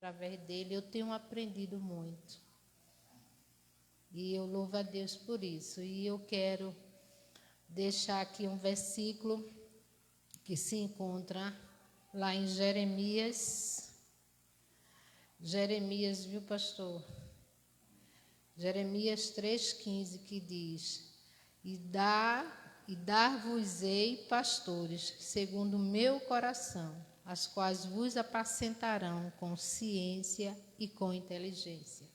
Através dele eu tenho aprendido muito. E eu louvo a Deus por isso. E eu quero deixar aqui um versículo que se encontra lá em Jeremias. Jeremias, viu, pastor? Jeremias 3,15, que diz: E dar-vos-ei pastores, segundo o meu coração, as quais vos apacentarão com ciência e com inteligência.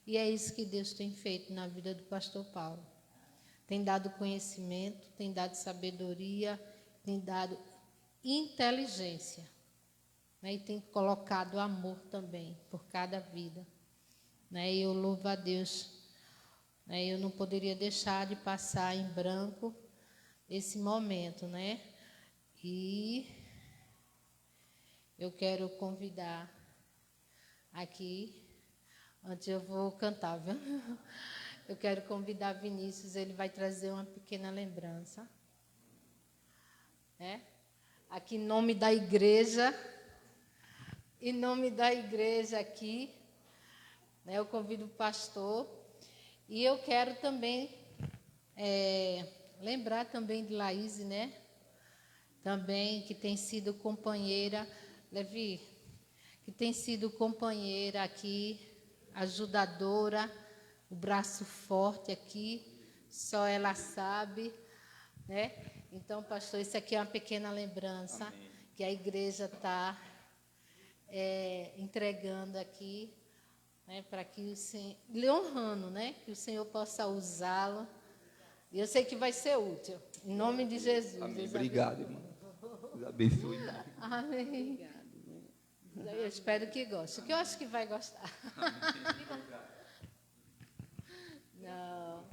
E é isso que Deus tem feito na vida do pastor Paulo. Tem dado conhecimento, tem dado sabedoria, tem dado inteligência, né? E tem colocado amor também por cada vida, né? E eu louvo a Deus, né? Eu não poderia deixar de passar em branco esse momento, né? E eu quero convidar aqui, antes eu vou cantar, viu? Eu quero convidar Vinícius, ele vai trazer uma pequena lembrança, né? Aqui em nome da igreja aqui, né? Eu convido o pastor e eu quero também lembrar também de Laís, né? Também que tem sido companheira, Levi, que tem sido companheira aqui, ajudadora, o braço forte aqui, só ela sabe, né? Então, pastor, isso aqui é uma pequena lembrança. Amém. Que a igreja está entregando aqui, né, para que o Senhor, lhe honrando, né, que o Senhor possa usá-lo. E eu sei que vai ser útil, em nome de Jesus. Amém. Obrigado, irmã. Deus abençoe. Amém. Obrigado. Eu espero que goste, que eu acho que vai gostar. Não.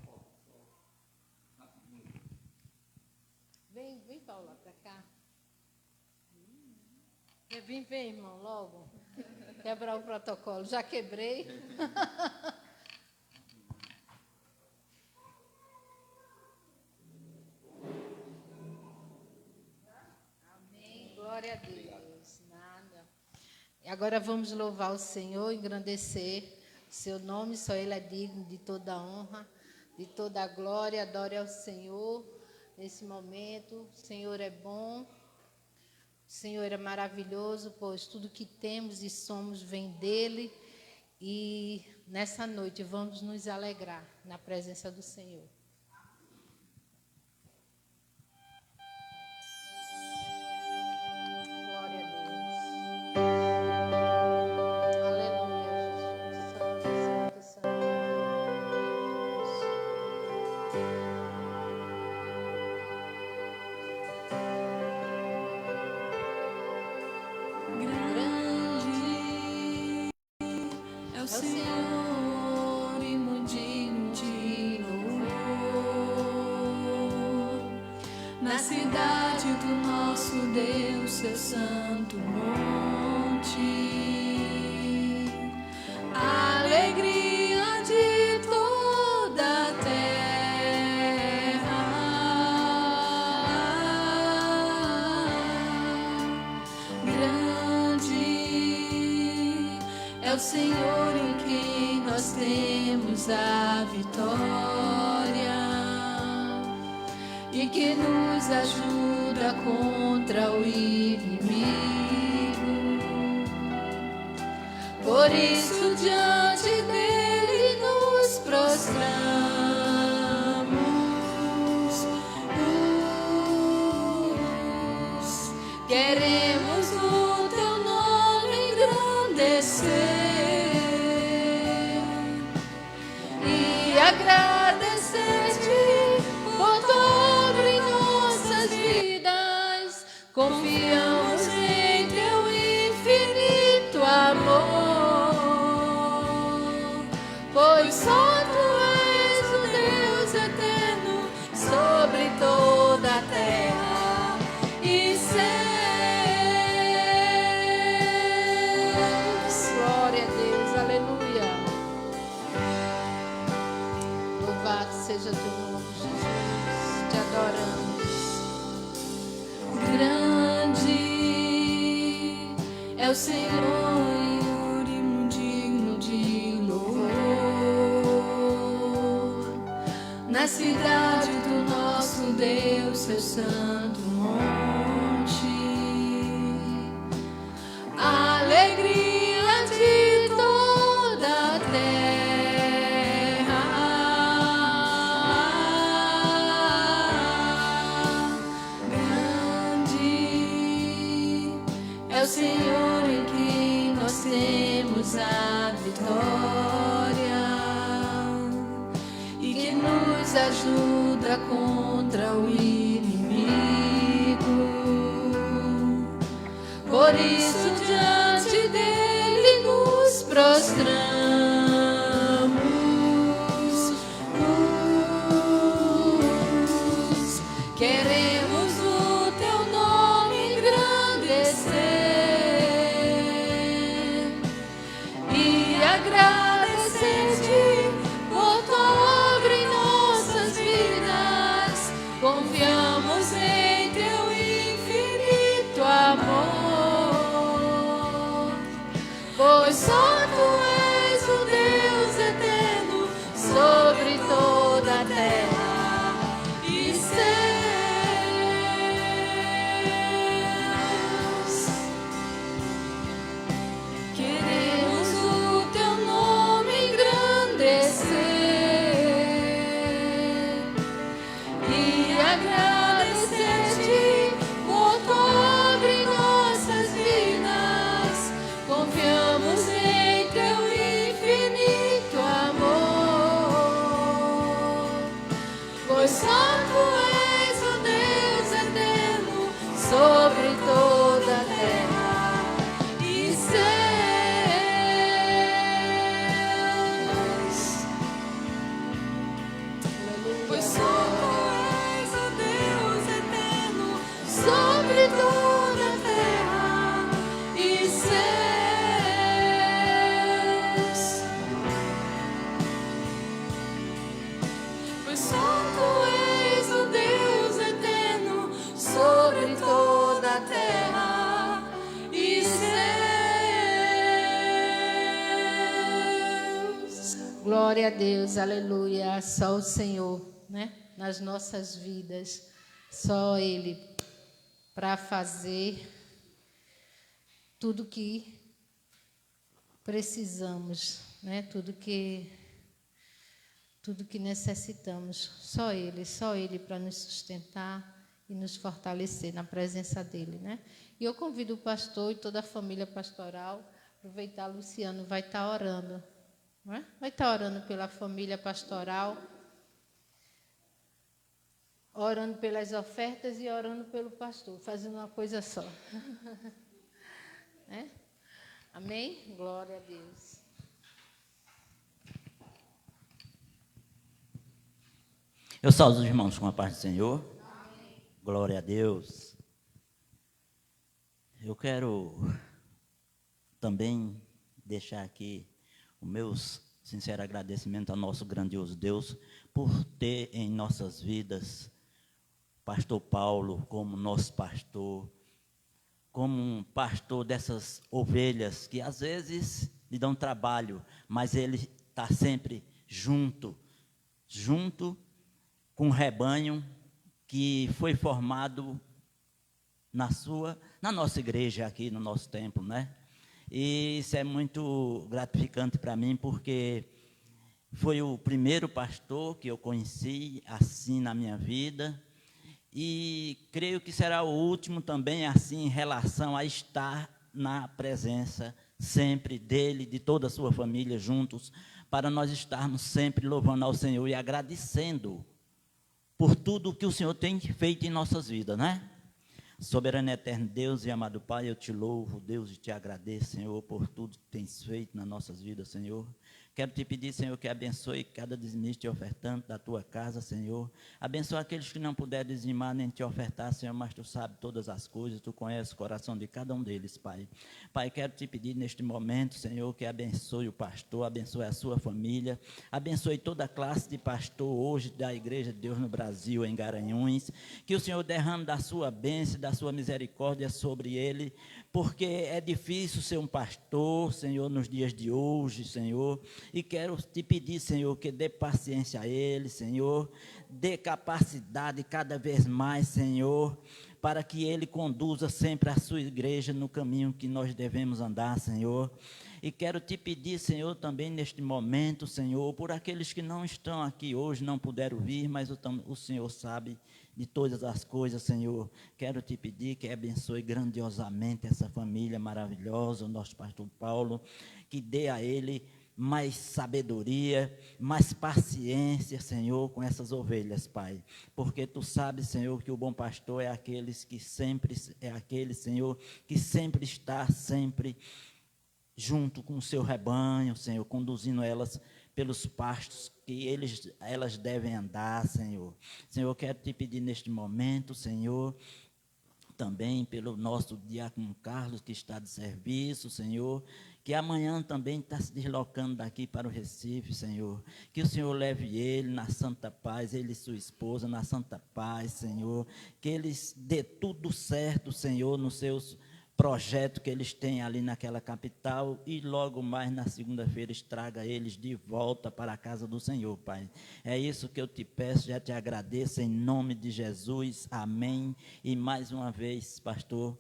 Vem, Paula, para cá. Vem, irmão, logo. Quebrar o protocolo. Já quebrei. Amém. Glória a Deus. Nada. E agora vamos louvar o Senhor, engrandecer o seu nome. Só Ele é digno de toda honra, de toda glória. Adore ao Senhor nesse momento. O Senhor é bom. O Senhor é maravilhoso, pois tudo que temos e somos vem dEle. E nessa noite vamos nos alegrar na presença do Senhor. Glória a Deus. Aleluia, Jesus. Santo, santo, o Senhor e muito digno de louvor, na cidade do nosso Deus, seu santo monte, a alegria de toda a terra, grande é o Senhor em quem nós temos a vitória e que nos ajuda contra o inimigo. Por isso diante dele nos prostramos, queremos o teu nome engrandecer e agradecer-te por tudo em nossas vidas. Confiamos em teu infinito amor, pois só tu és o Deus eterno sobre toda a terra e céus. glória a Deus, aleluia. Louvado seja teu nome, Jesus. Te adoramos. Grande é o Senhor e na cidade do nosso Deus, seu santo monte. A alegria de toda a terra. Grande é o Senhor em quem nós temos a vitória, e que nos ajuda contra o inimigo. Por isso diante dele nos prostramos. Queremos o teu nome engrandecer e agradecer-te por tua obra em nossas vidas. Confiamos em teu infinito amor, pois só tu és o Deus eterno sobre toda a terra e céus. Queremos o teu nome engrandecer e agradecer-te por tua obra em nossas vidas. Confiamos em teu infinito amor, pois só tu és o Deus eterno sobre toda a terra e céus. Pois só tu és o Deus eterno sobre toda a terra e céus. Pois só tu és o Deus eterno sobre toda a terra e céus. Glória a Deus, aleluia. Só o Senhor, né? Nas nossas vidas, só Ele para fazer tudo que precisamos, né? Tudo que necessitamos. Só Ele para nos sustentar e nos fortalecer na presença dEle, né? E eu convido o pastor e toda a família pastoral, aproveitar, Luciano vai estar orando, não é? Vai estar orando pela família pastoral, orando pelas ofertas e orando pelo pastor, fazendo uma coisa só. Né? Amém? Glória a Deus. Eu saúdo os irmãos com a paz do Senhor. Amém. Glória a Deus. Eu quero também deixar aqui o meu sincero agradecimento ao nosso grandioso Deus por ter em nossas vidas pastor Paulo como nosso pastor, como um pastor dessas ovelhas que às vezes lhe dão trabalho, mas ele está sempre junto com o rebanho que foi formado na nossa igreja aqui, no nosso templo, né? E isso é muito gratificante para mim, porque foi o primeiro pastor que eu conheci assim na minha vida, e creio que será o último também assim em relação a estar na presença sempre dele, de toda a sua família juntos, para nós estarmos sempre louvando ao Senhor e agradecendo por tudo que o Senhor tem feito em nossas vidas, né? Soberano e eterno Deus e amado Pai, eu te louvo, Deus, e te agradeço, Senhor, por tudo que tens feito nas nossas vidas, Senhor. Quero te pedir, Senhor, que abençoe cada dizimista e ofertante da tua casa, Senhor. Abençoe aqueles que não puderem dizimar nem te ofertar, Senhor, mas tu sabes todas as coisas, tu conheces o coração de cada um deles, Pai. Pai, quero te pedir neste momento, Senhor, que abençoe o pastor, abençoe a sua família, abençoe toda a classe de pastor hoje da Igreja de Deus no Brasil, em Garanhuns, que o Senhor derrame da sua bênção, da sua misericórdia sobre ele, porque é difícil ser um pastor, Senhor, nos dias de hoje, Senhor, e quero te pedir, Senhor, que dê paciência a ele, Senhor, dê capacidade cada vez mais, Senhor, para que ele conduza sempre a sua igreja no caminho que nós devemos andar, Senhor. E quero te pedir, Senhor, também neste momento, Senhor, por aqueles que não estão aqui hoje, não puderam vir, mas o Senhor sabe de todas as coisas, Senhor. Quero te pedir que abençoe grandiosamente essa família maravilhosa, o nosso pastor Paulo, que dê a ele mais sabedoria, mais paciência, Senhor, com essas ovelhas, Pai. Porque tu sabes, Senhor, que o bom pastor é aquele, Senhor, que sempre está junto com o seu rebanho, Senhor, conduzindo elas pelos pastos que elas devem andar, Senhor. Senhor, eu quero te pedir neste momento, Senhor, também pelo nosso diácono Carlos, que está de serviço, Senhor, que amanhã também está se deslocando daqui para o Recife, Senhor. Que o Senhor leve ele na santa paz, ele e sua esposa na santa paz, Senhor. Que eles dê tudo certo, Senhor, nos seus projeto que eles têm ali naquela capital, e logo mais na segunda-feira traga eles de volta para a casa do Senhor, Pai. É isso que eu te peço, já te agradeço em nome de Jesus, amém. E mais uma vez, pastor,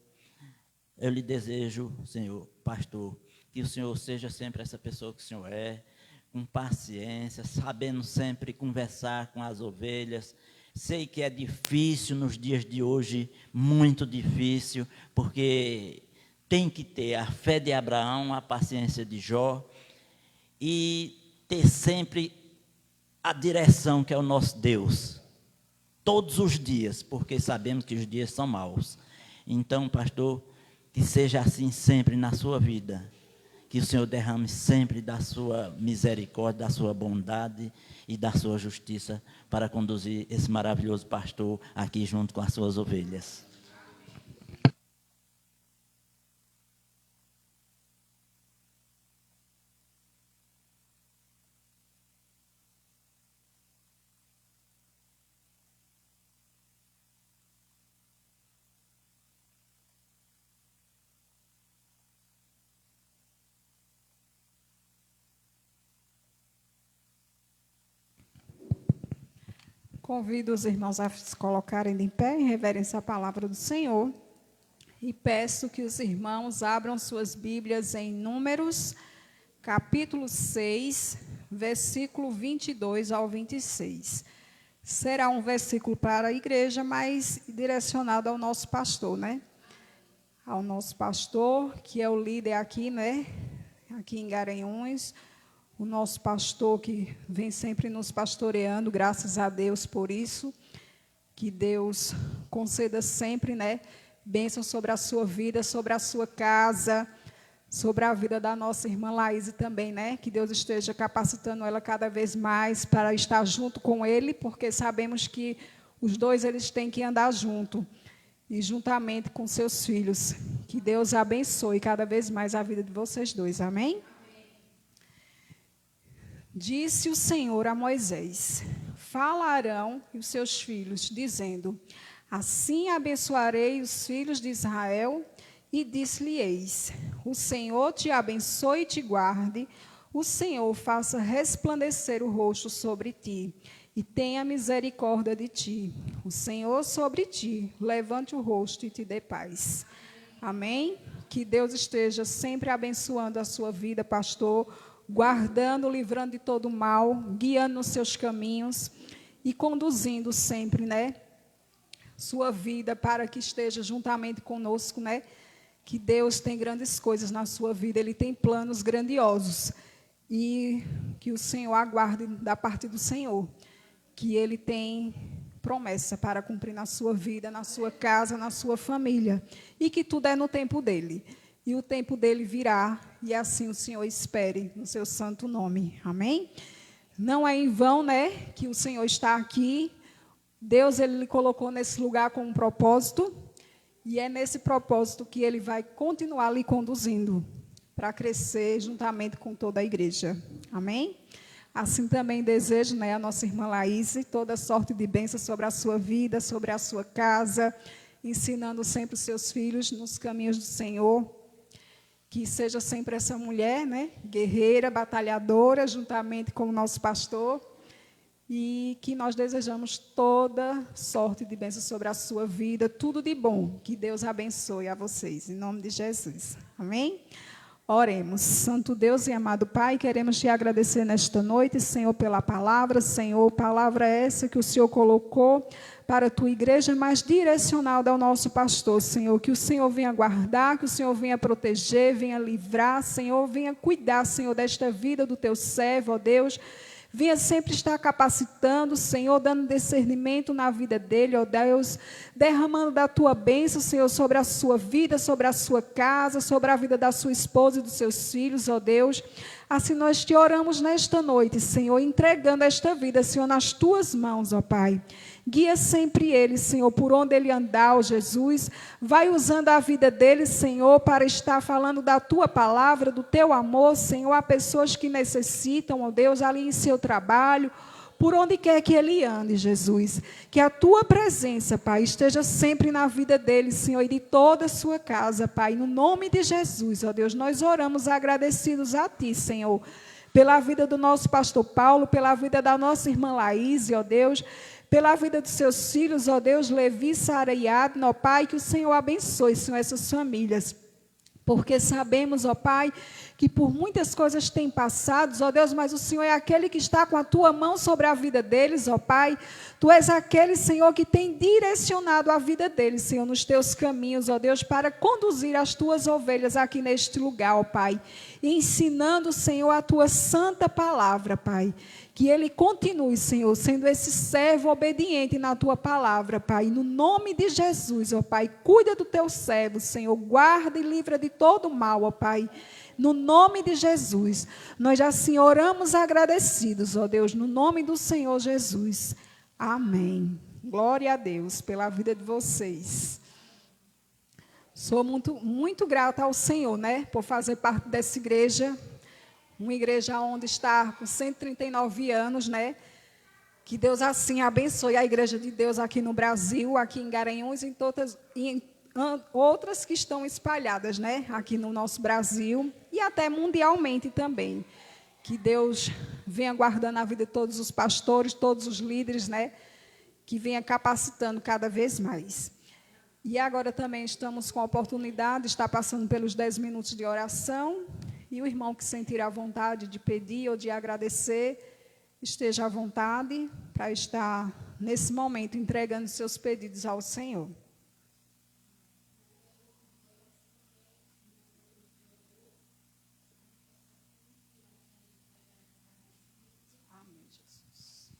eu lhe desejo, Senhor, pastor, que o Senhor seja sempre essa pessoa que o Senhor é, com paciência, sabendo sempre conversar com as ovelhas. Sei que é difícil nos dias de hoje, muito difícil, porque tem que ter a fé de Abraão, a paciência de Jó, e ter sempre a direção que é o nosso Deus, todos os dias, porque sabemos que os dias são maus. Então, pastor, que seja assim sempre na sua vida, que o Senhor derrame sempre da sua misericórdia, da sua bondade e da sua justiça para conduzir esse maravilhoso pastor aqui junto com as suas ovelhas. Convido os irmãos a se colocarem de pé em reverência à palavra do Senhor e peço que os irmãos abram suas Bíblias em Números, capítulo 6, versículo 22 ao 26. Será um versículo para a igreja, mas direcionado ao nosso pastor, né? Ao nosso pastor, que é o líder aqui, né? Aqui em Garanhuns. O nosso pastor que vem sempre nos pastoreando, graças a Deus por isso, que Deus conceda sempre, né, bênção sobre a sua vida, sobre a sua casa, sobre a vida da nossa irmã Laís também, né, que Deus esteja capacitando ela cada vez mais para estar junto com ele, porque sabemos que os dois eles têm que andar junto, e juntamente com seus filhos. Que Deus abençoe cada vez mais a vida de vocês dois, amém? Disse o Senhor a Moisés: fala a Arão e os seus filhos, dizendo: assim abençoarei os filhos de Israel, e disse-lhe-eis: o Senhor te abençoe e te guarde, o Senhor faça resplandecer o rosto sobre ti, e tenha misericórdia de ti, o Senhor sobre ti levante o rosto e te dê paz. Amém? Que Deus esteja sempre abençoando a sua vida, pastor, guardando, livrando de todo mal, guiando nos seus caminhos e conduzindo sempre, né, sua vida para que esteja juntamente conosco, né, que Deus tem grandes coisas na sua vida, Ele tem planos grandiosos e que o Senhor aguarde da parte do Senhor, que Ele tem promessa para cumprir na sua vida, na sua casa, na sua família, e que tudo é no tempo dEle. E o tempo dele virá, e assim o Senhor espere no seu santo nome. Amém? Não é em vão, né, que o Senhor está aqui. Deus, Ele lhe colocou nesse lugar com um propósito, e é nesse propósito que Ele vai continuar lhe conduzindo, para crescer juntamente com toda a igreja. Amém? Assim também desejo, né, a nossa irmã Laís, toda sorte de bênção sobre a sua vida, sobre a sua casa, ensinando sempre os seus filhos nos caminhos do Senhor. Que seja sempre essa mulher, né, guerreira, batalhadora, juntamente com o nosso pastor, e que nós desejamos toda sorte de bênção sobre a sua vida, tudo de bom. Que Deus abençoe a vocês, em nome de Jesus. Amém? Oremos. Santo Deus e amado Pai, queremos te agradecer nesta noite, Senhor, pela palavra. Senhor, palavra essa que o Senhor colocou para a tua igreja, mais direcionada ao nosso pastor, Senhor. Que o Senhor venha guardar, que o Senhor venha proteger, venha livrar, Senhor, venha cuidar, Senhor, desta vida do teu servo, ó Deus. Venha sempre estar capacitando, Senhor, dando discernimento na vida dele, ó Deus, derramando da tua bênção, Senhor, sobre a sua vida, sobre a sua casa, sobre a vida da sua esposa e dos seus filhos, ó Deus. Assim nós te oramos nesta noite, Senhor, entregando esta vida, Senhor, nas tuas mãos, ó Pai. Guia sempre ele, Senhor, por onde ele andar, ó Jesus. Vai usando a vida dele, Senhor, para estar falando da tua palavra, do teu amor, Senhor, a pessoas que necessitam, ó Deus, ali em seu trabalho, por onde quer que ele ande, Jesus. Que a tua presença, Pai, esteja sempre na vida dele, Senhor, e de toda a sua casa, Pai. No nome de Jesus, ó Deus, nós oramos agradecidos a ti, Senhor, pela vida do nosso pastor Paulo, pela vida da nossa irmã Laís, ó Deus, pela vida dos seus filhos, ó Deus, Levi, Sara e Adna, ó Pai, que o Senhor abençoe, Senhor, essas famílias. Porque sabemos, ó Pai, que por muitas coisas têm passado, ó Deus, mas o Senhor é aquele que está com a tua mão sobre a vida deles, ó Pai. Tu és aquele, Senhor, que tem direcionado a vida deles, Senhor, nos teus caminhos, ó Deus, para conduzir as tuas ovelhas aqui neste lugar, ó Pai. Ensinando, Senhor, a tua santa palavra, Pai. Que ele continue, Senhor, sendo esse servo obediente na tua palavra, Pai. No nome de Jesus, ó Pai, cuida do teu servo, Senhor. Guarda e livra de todo mal, ó Pai. No nome de Jesus, nós assim oramos agradecidos, ó Deus, no nome do Senhor Jesus. Amém. Glória a Deus pela vida de vocês. Sou muito grata ao Senhor, né, por fazer parte dessa igreja. Uma igreja onde está com 139 anos, né? Que Deus assim abençoe a igreja de Deus aqui no Brasil, aqui em Garanhuns e em outras que estão espalhadas, né? Aqui no nosso Brasil e até mundialmente também. Que Deus venha guardando a vida de todos os pastores, todos os líderes, né? Que venha capacitando cada vez mais. E agora também estamos com a oportunidade de estar passando pelos 10 minutos de oração. E o irmão que sentir a vontade de pedir ou de agradecer, esteja à vontade para estar, nesse momento, entregando seus pedidos ao Senhor. Amém, Jesus.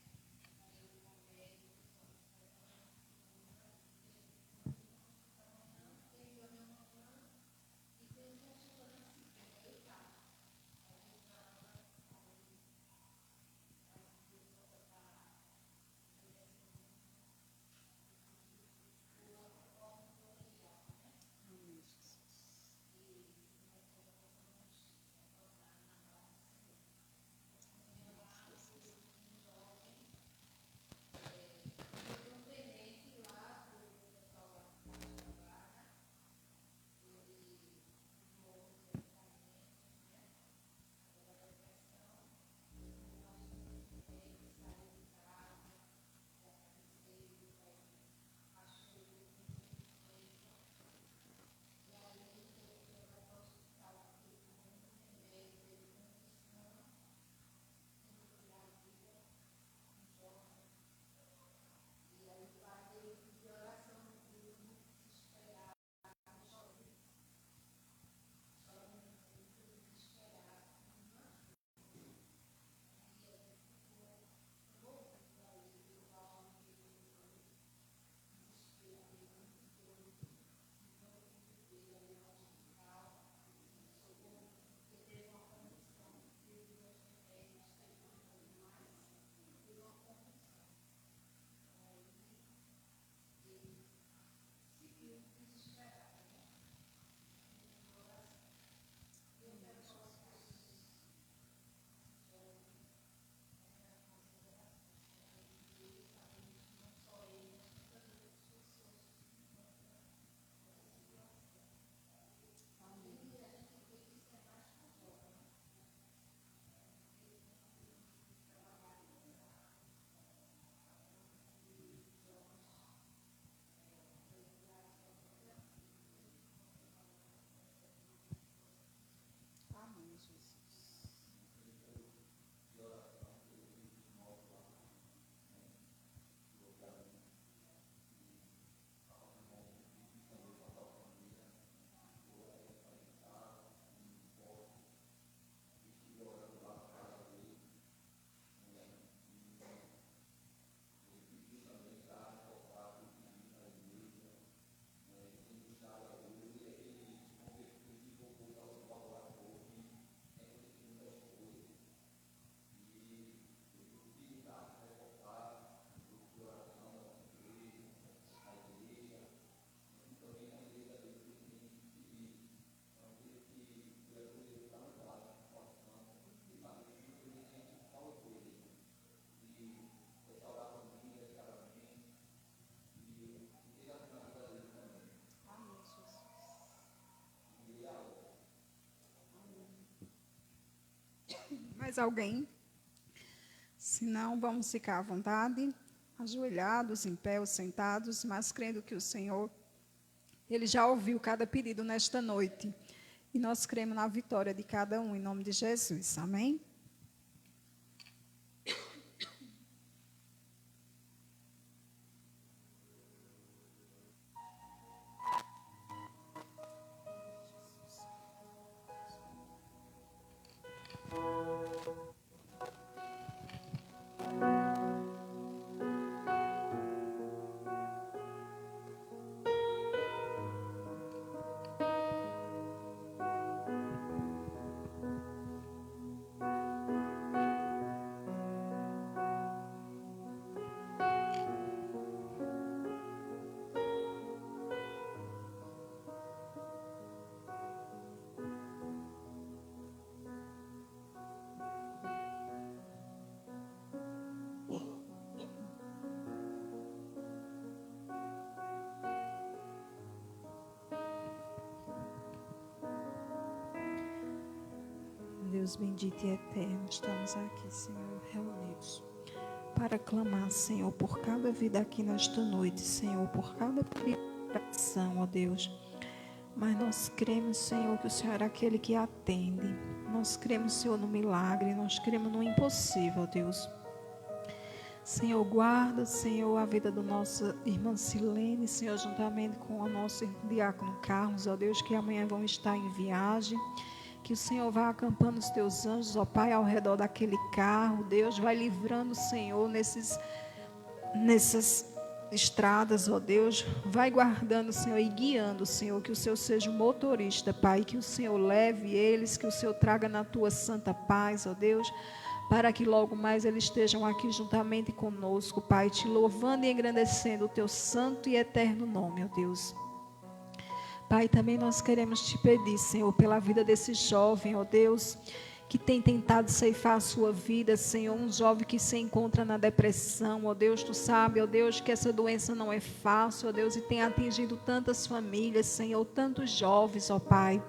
Mais alguém? Se não, vamos ficar à vontade, ajoelhados, em pé ou sentados, mas crendo que o Senhor, Ele já ouviu cada pedido nesta noite. E nós cremos na vitória de cada um, em nome de Jesus. Amém? Deus bendito e eterno, estamos aqui, Senhor, reunidos para clamar, Senhor, por cada vida aqui nesta noite, Senhor, por cada oração, ó Deus. Mas nós cremos, Senhor, que o Senhor é aquele que atende. Nós cremos, Senhor, no milagre, nós cremos no impossível, ó Deus. Senhor, guarda, Senhor, a vida do nosso irmã Silene, Senhor, juntamente com o nosso diácono Carlos, ó Deus, que amanhã vão estar em viagem. Que o Senhor vá acampando os teus anjos, ó Pai, ao redor daquele carro. Deus, vai livrando, Senhor, nessas estradas, ó Deus. Vai guardando, Senhor, e guiando, Senhor. Que o Senhor seja o motorista, Pai. Que o Senhor leve eles, que o Senhor traga na tua santa paz, ó Deus. Para que logo mais eles estejam aqui juntamente conosco, Pai. Te louvando e engrandecendo o teu santo e eterno nome, ó Deus. Pai, também nós queremos te pedir, Senhor, pela vida desse jovem, ó Deus, que tem tentado ceifar a sua vida, Senhor, um jovem que se encontra na depressão, ó Deus, tu sabe, ó Deus, que essa doença não é fácil, ó Deus, e tem atingido tantas famílias, Senhor, tantos jovens, ó Pai.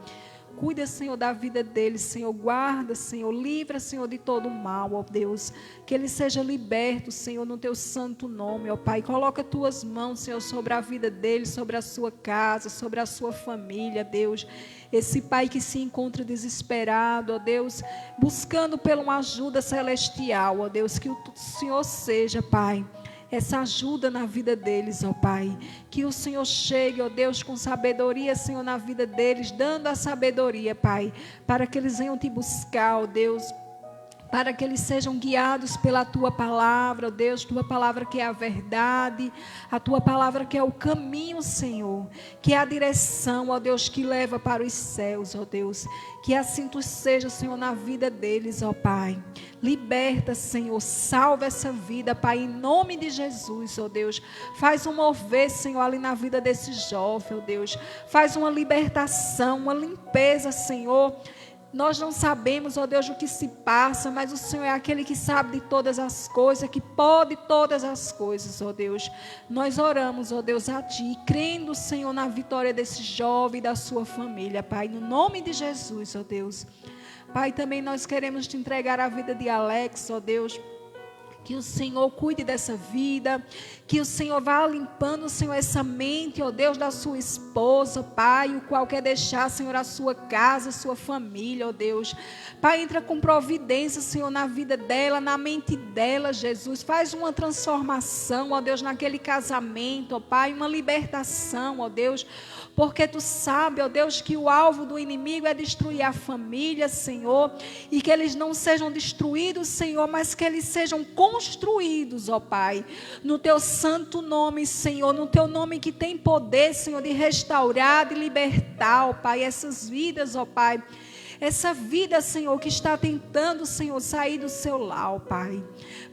Cuida, Senhor, da vida deles, Senhor, guarda, Senhor, livra, Senhor, de todo o mal, ó Deus, que ele seja liberto, Senhor, no teu santo nome, ó Pai, coloca tuas mãos, Senhor, sobre a vida dele, sobre a sua casa, sobre a sua família, Deus, esse pai que se encontra desesperado, ó Deus, buscando por uma ajuda celestial, ó Deus, que o Senhor seja, Pai, essa ajuda na vida deles, ó Pai. Que o Senhor chegue, ó Deus, com sabedoria, Senhor, na vida deles, dando a sabedoria, Pai, para que eles venham te buscar, ó Deus, para que eles sejam guiados pela Tua palavra, ó Deus, Tua palavra que é a verdade, a Tua palavra que é o caminho, Senhor, que é a direção, ó Deus, que leva para os céus, ó Deus, que assim Tu seja, Senhor, na vida deles, ó Pai. Liberta, Senhor, salva essa vida, Pai, em nome de Jesus, ó Deus. Faz um mover, Senhor, ali na vida desse jovem, ó Deus. Faz uma libertação, uma limpeza, Senhor. Nós não sabemos, ó Deus, o que se passa, mas o Senhor é aquele que sabe de todas as coisas, que pode todas as coisas, ó Deus. Nós oramos, ó Deus, a Ti, crendo, Senhor, na vitória desse jovem e da sua família, Pai, no nome de Jesus, ó Deus. Pai, também nós queremos Te entregar a vida de Alex, ó Deus. Que o Senhor cuide dessa vida, que o Senhor vá limpando, Senhor, essa mente, ó Deus, da sua esposa, Pai, o qual quer deixar, Senhor, a sua casa, a sua família, ó Deus. Pai, entra com providência, Senhor, na vida dela, na mente dela, Jesus. Faz uma transformação, ó Deus, naquele casamento, ó Pai, uma libertação, ó Deus. Porque Tu sabe, ó Deus, que o alvo do inimigo é destruir a família, Senhor, e que eles não sejam destruídos, Senhor, mas que eles sejam construídos, ó Pai, no Teu santo nome, Senhor, no Teu nome que tem poder, Senhor, de restaurar, de libertar, ó Pai, essas vidas, ó Pai. Essa vida, Senhor, que está tentando, Senhor, sair do seu lar, ó Pai.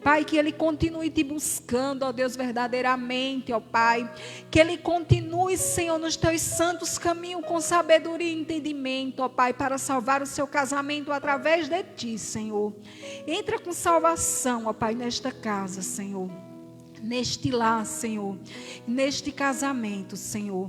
Pai, que ele continue Te buscando, ó Deus, verdadeiramente, ó Pai. Que ele continue, Senhor, nos Teus santos caminhos com sabedoria e entendimento, ó Pai, para salvar o seu casamento através de Ti, Senhor. Entra com salvação, ó Pai, nesta casa, Senhor. Neste lar, Senhor. Neste casamento, Senhor.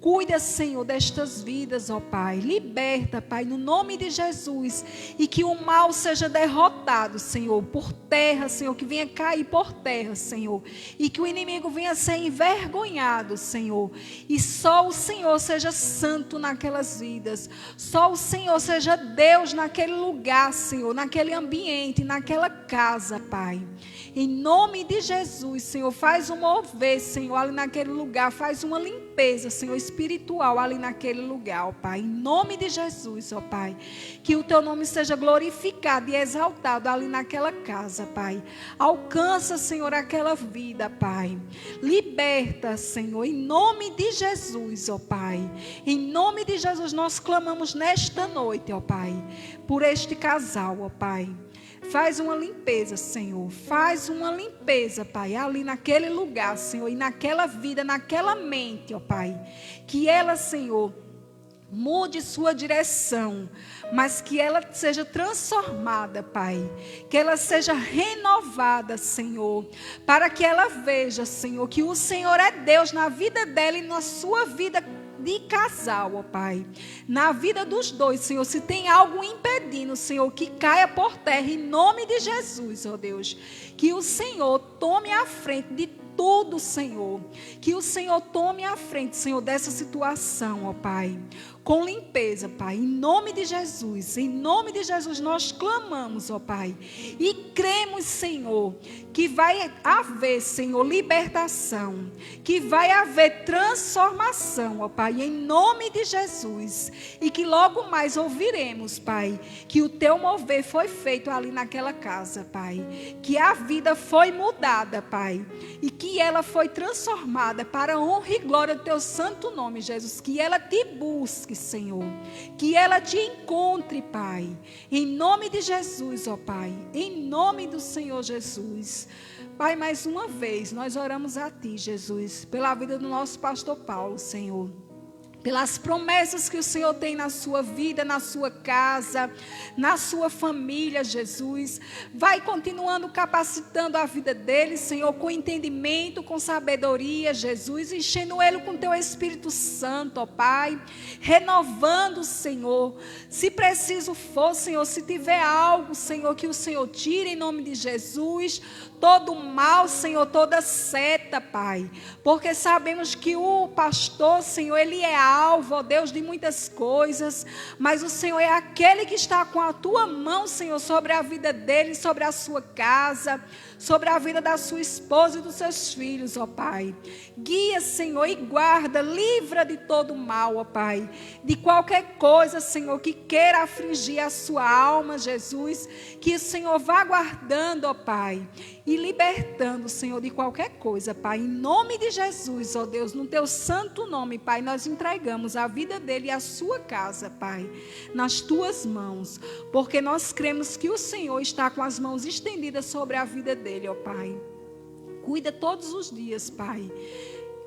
Cuida, Senhor, destas vidas, ó Pai. Liberta, Pai, no nome de Jesus. E que o mal seja derrotado, Senhor, por terra, Senhor. Que venha cair por terra, Senhor. E que o inimigo venha ser envergonhado, Senhor. E só o Senhor seja santo naquelas vidas. Só o Senhor seja Deus naquele lugar, Senhor. Naquele ambiente, naquela casa, Pai. Em nome de Jesus, Senhor, faz um mover, Senhor, ali naquele lugar. Faz uma limpeza, Senhor, espiritual ali naquele lugar, ó Pai. Em nome de Jesus, ó Pai. Que o Teu nome seja glorificado e exaltado ali naquela casa, Pai. Alcança, Senhor, aquela vida, Pai. Liberta, Senhor, em nome de Jesus, ó Pai. Em nome de Jesus, nós clamamos nesta noite, ó Pai, por este casal, ó Pai. Faz uma limpeza, Senhor. Faz uma limpeza, Pai, ali naquele lugar, Senhor, e naquela vida, naquela mente, ó Pai. Que ela, Senhor, mude sua direção, mas que ela seja transformada, Pai. Que ela seja renovada, Senhor, para que ela veja, Senhor, que o Senhor é Deus na vida dela e na sua vida de casal, ó Pai. Na vida dos dois, Senhor, se tem algo impedindo, Senhor, que caia por terra em nome de Jesus, ó Deus. Que o Senhor tome a frente de tudo, Senhor. Que o Senhor tome a frente, Senhor, dessa situação, ó Pai. Com limpeza, Pai, em nome de Jesus. Em nome de Jesus nós clamamos, ó Pai. E cremos, Senhor, que vai haver, Senhor, libertação. Que vai haver transformação, ó Pai, em nome de Jesus. E que logo mais ouviremos, Pai, que o Teu mover foi feito ali naquela casa, Pai. Que a vida foi mudada, Pai. E que ela foi transformada para a honra e glória do Teu santo nome, Jesus. Que ela Te busque, Senhor, que ela Te encontre, Pai, em nome de Jesus, ó Pai, em nome do Senhor Jesus. Pai, mais uma vez, nós oramos a Ti, Jesus, pela vida do nosso pastor Paulo, Senhor. Pelas promessas que o Senhor tem na sua vida, na sua casa, na sua família, Jesus. Vai continuando capacitando a vida dele, Senhor, com entendimento, com sabedoria, Jesus. Enchendo ele com Teu Espírito Santo, ó Pai. Renovando, Senhor. Se preciso for, Senhor, se tiver algo, Senhor, que o Senhor tire em nome de Jesus. Todo mal, Senhor, toda seta, Pai. Porque sabemos que o pastor, Senhor, ele é alvo, ó Deus, de muitas coisas. Mas o Senhor é aquele que está com a Tua mão, Senhor, sobre a vida dele, sobre a sua casa, sobre a vida da sua esposa e dos seus filhos, ó Pai. Guia, Senhor, e guarda, livra de todo mal, ó Pai. De qualquer coisa, Senhor, que queira afligir a sua alma, Jesus. Que o Senhor vá guardando, ó Pai, e libertando, Senhor, de qualquer coisa, Pai. Em nome de Jesus, ó Deus, no Teu santo nome, Pai, nós entregamos a vida dele e a sua casa, Pai, nas Tuas mãos. Porque nós cremos que o Senhor está com as mãos estendidas sobre a vida dele, ó Pai. Cuida todos os dias, Pai.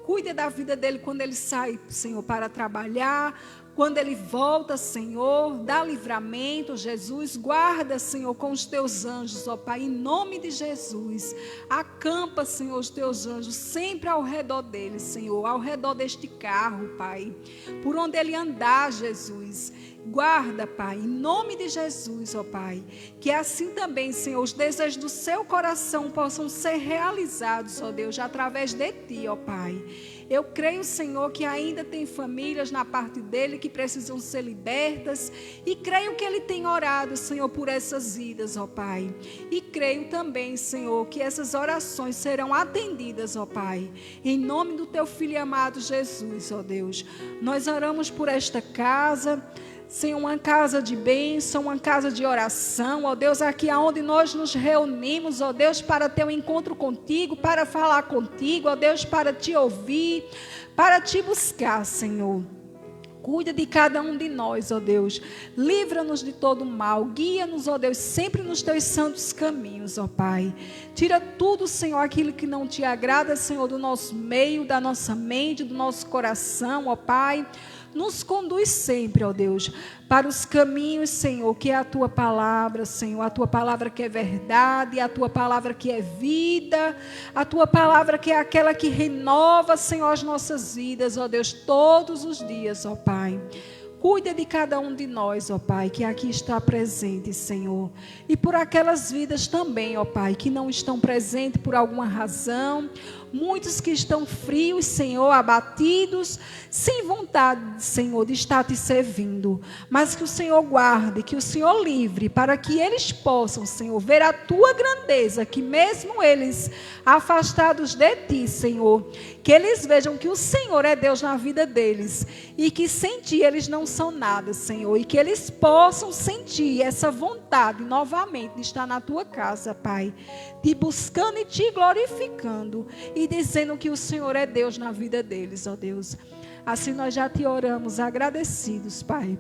Cuida da vida dele quando ele sai, Senhor, para trabalhar. Quando ele volta, Senhor, dá livramento, Jesus. Guarda, Senhor, com os Teus anjos, ó Pai, em nome de Jesus. Acampa, Senhor, os Teus anjos sempre ao redor dele, Senhor, ao redor deste carro, Pai. Por onde ele andar, Jesus. Guarda, Pai, em nome de Jesus, ó Pai. Que assim também, Senhor, os desejos do seu coração possam ser realizados, ó Deus, através de Ti, ó Pai. Eu creio, Senhor, que ainda tem famílias na parte dele que precisam ser libertas. E creio que ele tem orado, Senhor, por essas vidas, ó Pai. E creio também, Senhor, que essas orações serão atendidas, ó Pai. Em nome do Teu Filho amado Jesus, ó Deus. Nós oramos por esta casa, Senhor, uma casa de bênção, uma casa de oração, ó Deus, aqui aonde nós nos reunimos, ó Deus, para ter um encontro contigo, para falar contigo, ó Deus, para Te ouvir, para Te buscar, Senhor. Cuida de cada um de nós, ó Deus. Livra-nos de todo mal. Guia-nos, ó Deus, sempre nos Teus santos caminhos, ó Pai. Tira tudo, Senhor, aquilo que não Te agrada, Senhor, do nosso meio, da nossa mente, do nosso coração, ó Pai. nos conduz sempre, ó Deus, para os caminhos, Senhor, que é a Tua palavra, Senhor, a Tua palavra que é verdade, a Tua palavra que é vida, a Tua palavra que é aquela que renova, Senhor, as nossas vidas, ó Deus, todos os dias, ó Pai. Cuida de cada um de nós, ó Pai, que aqui está presente, Senhor. E por aquelas vidas também, ó Pai, que não estão presentes por alguma razão. Muitos que estão frios, Senhor, abatidos, sem vontade, Senhor, de estar te servindo. Mas que o Senhor guarde, que o Senhor livre, para que eles possam, Senhor, ver a Tua grandeza, que mesmo eles afastados de Ti, Senhor, que eles vejam que o Senhor é Deus na vida deles e que sem Ti eles não são nada, Senhor, e que eles possam sentir essa vontade novamente de estar na Tua casa, Pai, te buscando e te glorificando e dizendo que o Senhor é Deus na vida deles, ó Deus. Assim nós já te oramos agradecidos, Pai,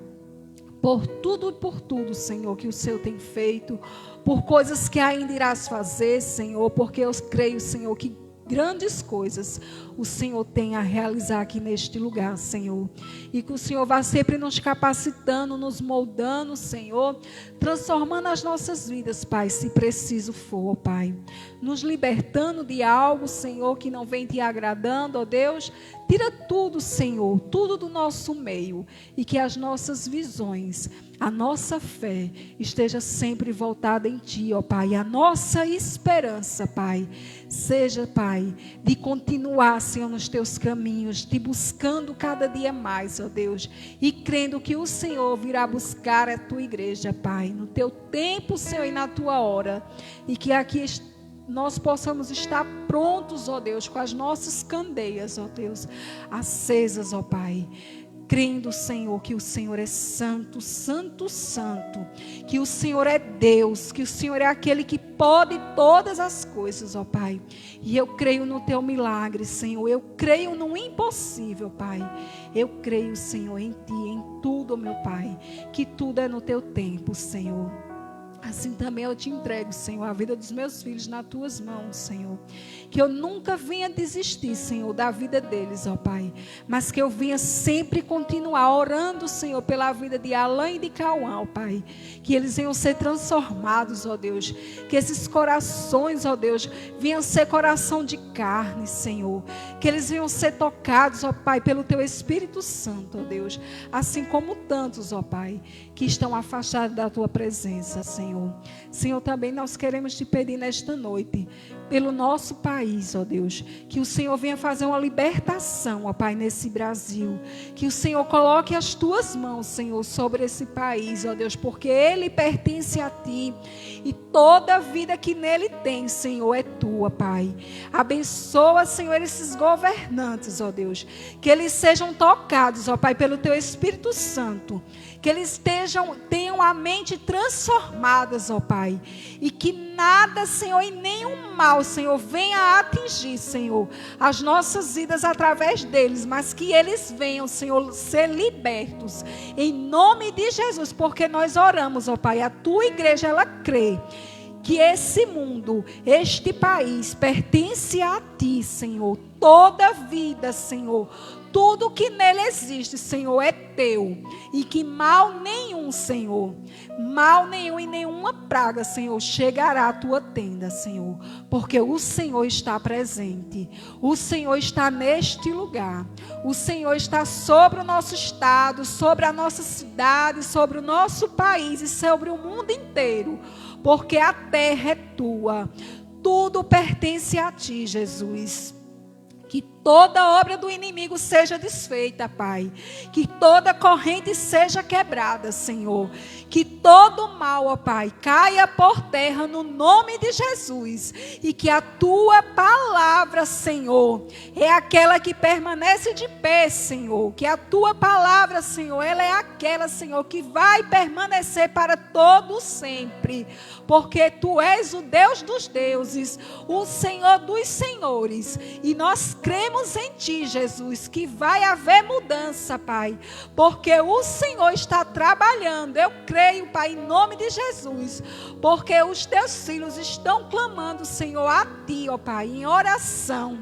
por tudo, Senhor, que o Senhor tem feito, por coisas que ainda irás fazer, Senhor, porque eu creio, Senhor, que grandes coisas o Senhor tem a realizar aqui neste lugar, Senhor. E que o Senhor vá sempre nos capacitando, nos moldando, Senhor, transformando as nossas vidas, Pai, se preciso for, Pai. Nos libertando de algo, Senhor, que não vem te agradando, ó Deus. Tira tudo, Senhor, tudo do nosso meio. E que as nossas visões, a nossa fé esteja sempre voltada em Ti, ó Pai. A nossa esperança, Pai, seja, Pai, de continuar, Senhor, nos Teus caminhos, te buscando cada dia mais, ó Deus, e crendo que o Senhor virá buscar a Tua igreja, Pai, no Teu tempo, Senhor, e na Tua hora, e que aqui nós possamos estar prontos, ó Deus, com as nossas candeias, ó Deus, acesas, ó Pai, crendo, Senhor, que o Senhor é santo, santo, santo, que o Senhor é Deus, que o Senhor é aquele que pode todas as coisas, ó Pai. E eu creio no Teu milagre, Senhor, eu creio no impossível, Pai. Eu creio, Senhor, em Ti, em tudo, meu Pai, que tudo é no Teu tempo, Senhor. Assim também eu te entrego, Senhor, a vida dos meus filhos nas Tuas mãos, Senhor. Que eu nunca venha desistir, Senhor, da vida deles, ó Pai. Mas que eu venha sempre continuar orando, Senhor, pela vida de Alain e de Cauã, ó Pai. Que eles venham ser transformados, ó Deus. Que esses corações, ó Deus, venham ser coração de carne, Senhor. Que eles venham ser tocados, ó Pai, pelo Teu Espírito Santo, ó Deus. Assim como tantos, ó Pai, que estão afastados da Tua presença, Senhor. Senhor, também nós queremos te pedir nesta noite, pelo nosso país, ó Deus, que o Senhor venha fazer uma libertação, ó Pai, nesse Brasil, que o Senhor coloque as Tuas mãos, Senhor, sobre esse país, ó Deus, porque ele pertence a Ti, e toda a vida que nele tem, Senhor, é Tua, Pai. Abençoa, Senhor, esses governantes, ó Deus, que eles sejam tocados, ó Pai, pelo Teu Espírito Santo, que eles tenham a mente transformadas, ó Pai, e que nada, Senhor, e nenhum mal, Senhor, venha atingir, Senhor, as nossas vidas através deles, mas que eles venham, Senhor, ser libertos, em nome de Jesus, porque nós oramos, ó Pai, a Tua igreja, ela crê que esse mundo, este país, pertence a Ti, Senhor, toda vida, Senhor, tudo que nele existe, Senhor, é Teu. E que mal nenhum, Senhor, mal nenhum e nenhuma praga, Senhor, chegará à Tua tenda, Senhor. Porque o Senhor está presente. O Senhor está neste lugar. O Senhor está sobre o nosso estado, sobre a nossa cidade, sobre o nosso país e sobre o mundo inteiro. Porque a terra é Tua. Tudo pertence a Ti, Jesus. Que toda obra do inimigo seja desfeita, Pai. Que toda corrente seja quebrada, Senhor. Que todo mal, ó Pai, caia por terra no nome de Jesus. E que a Tua palavra, Senhor, é aquela que permanece de pé, Senhor. Que a Tua palavra, Senhor, ela é aquela, Senhor, que vai permanecer para todo sempre. Porque Tu és o Deus dos deuses, o Senhor dos senhores. E nós cremos, cremos em Ti, Jesus, que vai haver mudança, Pai, porque o Senhor está trabalhando. Eu creio, Pai, em nome de Jesus, porque os Teus filhos estão clamando, Senhor, a Ti, ó Pai, em oração,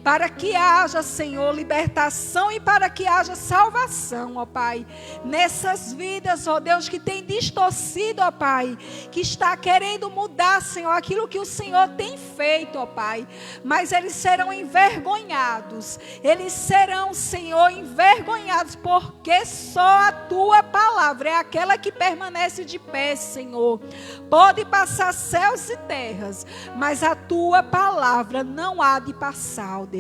para que haja, Senhor, libertação e para que haja salvação, ó Pai, nessas vidas, ó Deus, que tem distorcido, ó Pai, que está querendo mudar, Senhor, aquilo que o Senhor tem feito, ó Pai, mas eles serão envergonhados, eles serão, Senhor, envergonhados, porque só a Tua palavra é aquela que permanece de pé, Senhor. Pode passar céus e terras, mas a Tua palavra não há de passar, ó Deus.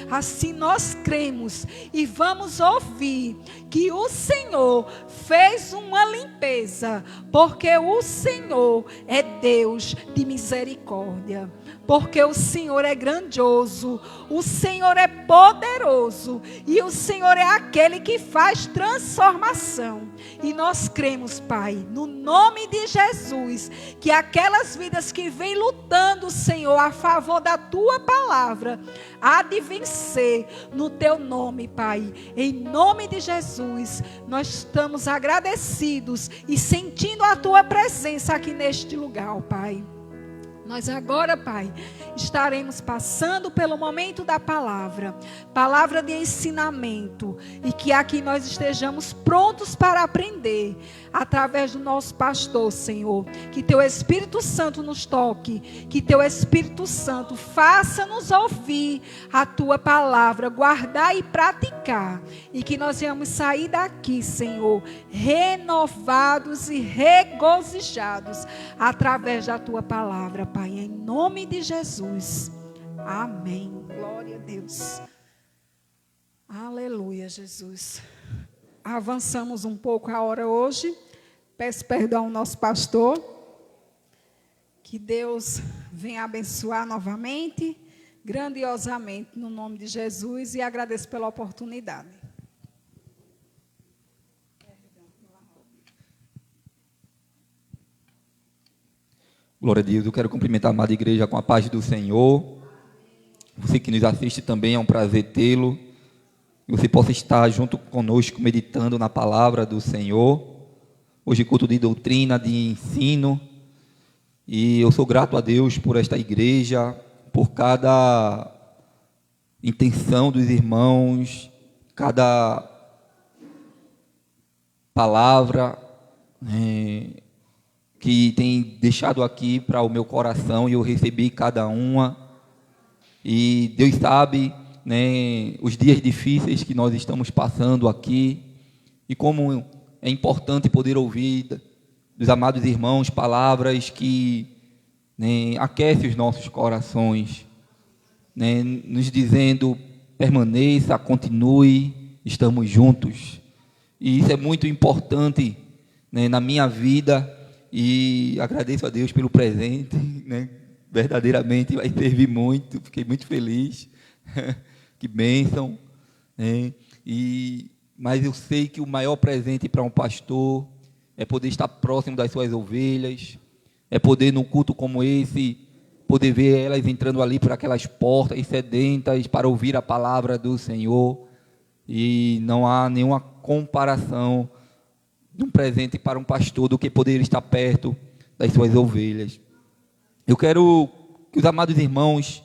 Assim nós cremos e vamos ouvir que o Senhor fez uma limpeza, porque o Senhor é Deus de misericórdia, porque o Senhor é grandioso, o Senhor é poderoso e o Senhor é aquele que faz transformação. E nós cremos, Pai, no nome de Jesus, que aquelas vidas que vêm lutando, Senhor, a favor da Tua palavra, há de vencer no Teu nome, Pai. Em nome de Jesus, nós estamos agradecidos e sentindo a Tua presença aqui neste lugar, Pai. Nós agora, Pai, estaremos passando pelo momento da palavra de ensinamento, e que aqui nós estejamos prontos para aprender, através do nosso pastor, Senhor. Que Teu Espírito Santo nos toque, que Teu Espírito Santo faça-nos ouvir a Tua palavra, guardar e praticar, e que nós venhamos sair daqui, Senhor, renovados e regozijados, através da Tua palavra, Pai, em nome de Jesus. Amém. Glória a Deus. Aleluia, Jesus. Avançamos um pouco a hora hoje. Peço perdão ao nosso pastor. Que Deus venha abençoar novamente, grandiosamente, no nome de Jesus, e agradeço pela oportunidade. Glória a Deus, eu quero cumprimentar a amada igreja com a paz do Senhor. Você que nos assiste também, é um prazer tê-lo. Que você possa estar junto conosco, meditando na palavra do Senhor. Hoje culto de doutrina, de ensino. E eu sou grato a Deus por esta igreja, por cada intenção dos irmãos, cada palavra que tem deixado aqui para o meu coração, e eu recebi cada uma. E Deus sabe, né, os dias difíceis que nós estamos passando aqui, e como é importante poder ouvir dos amados irmãos palavras que, né, aquecem os nossos corações, né, nos dizendo: permaneça, continue, estamos juntos. E isso é muito importante, né, na minha vida. E agradeço a Deus pelo presente, né? Verdadeiramente vai servir muito, fiquei muito feliz. Que bênção, né? Mas eu sei que o maior presente para um pastor é poder estar próximo das suas ovelhas, é poder, num culto como esse, poder ver elas entrando ali por aquelas portas sedentas para ouvir a palavra do Senhor. E não há nenhuma comparação de um presente para um pastor do que poder estar perto das suas ovelhas. Eu quero que os amados irmãos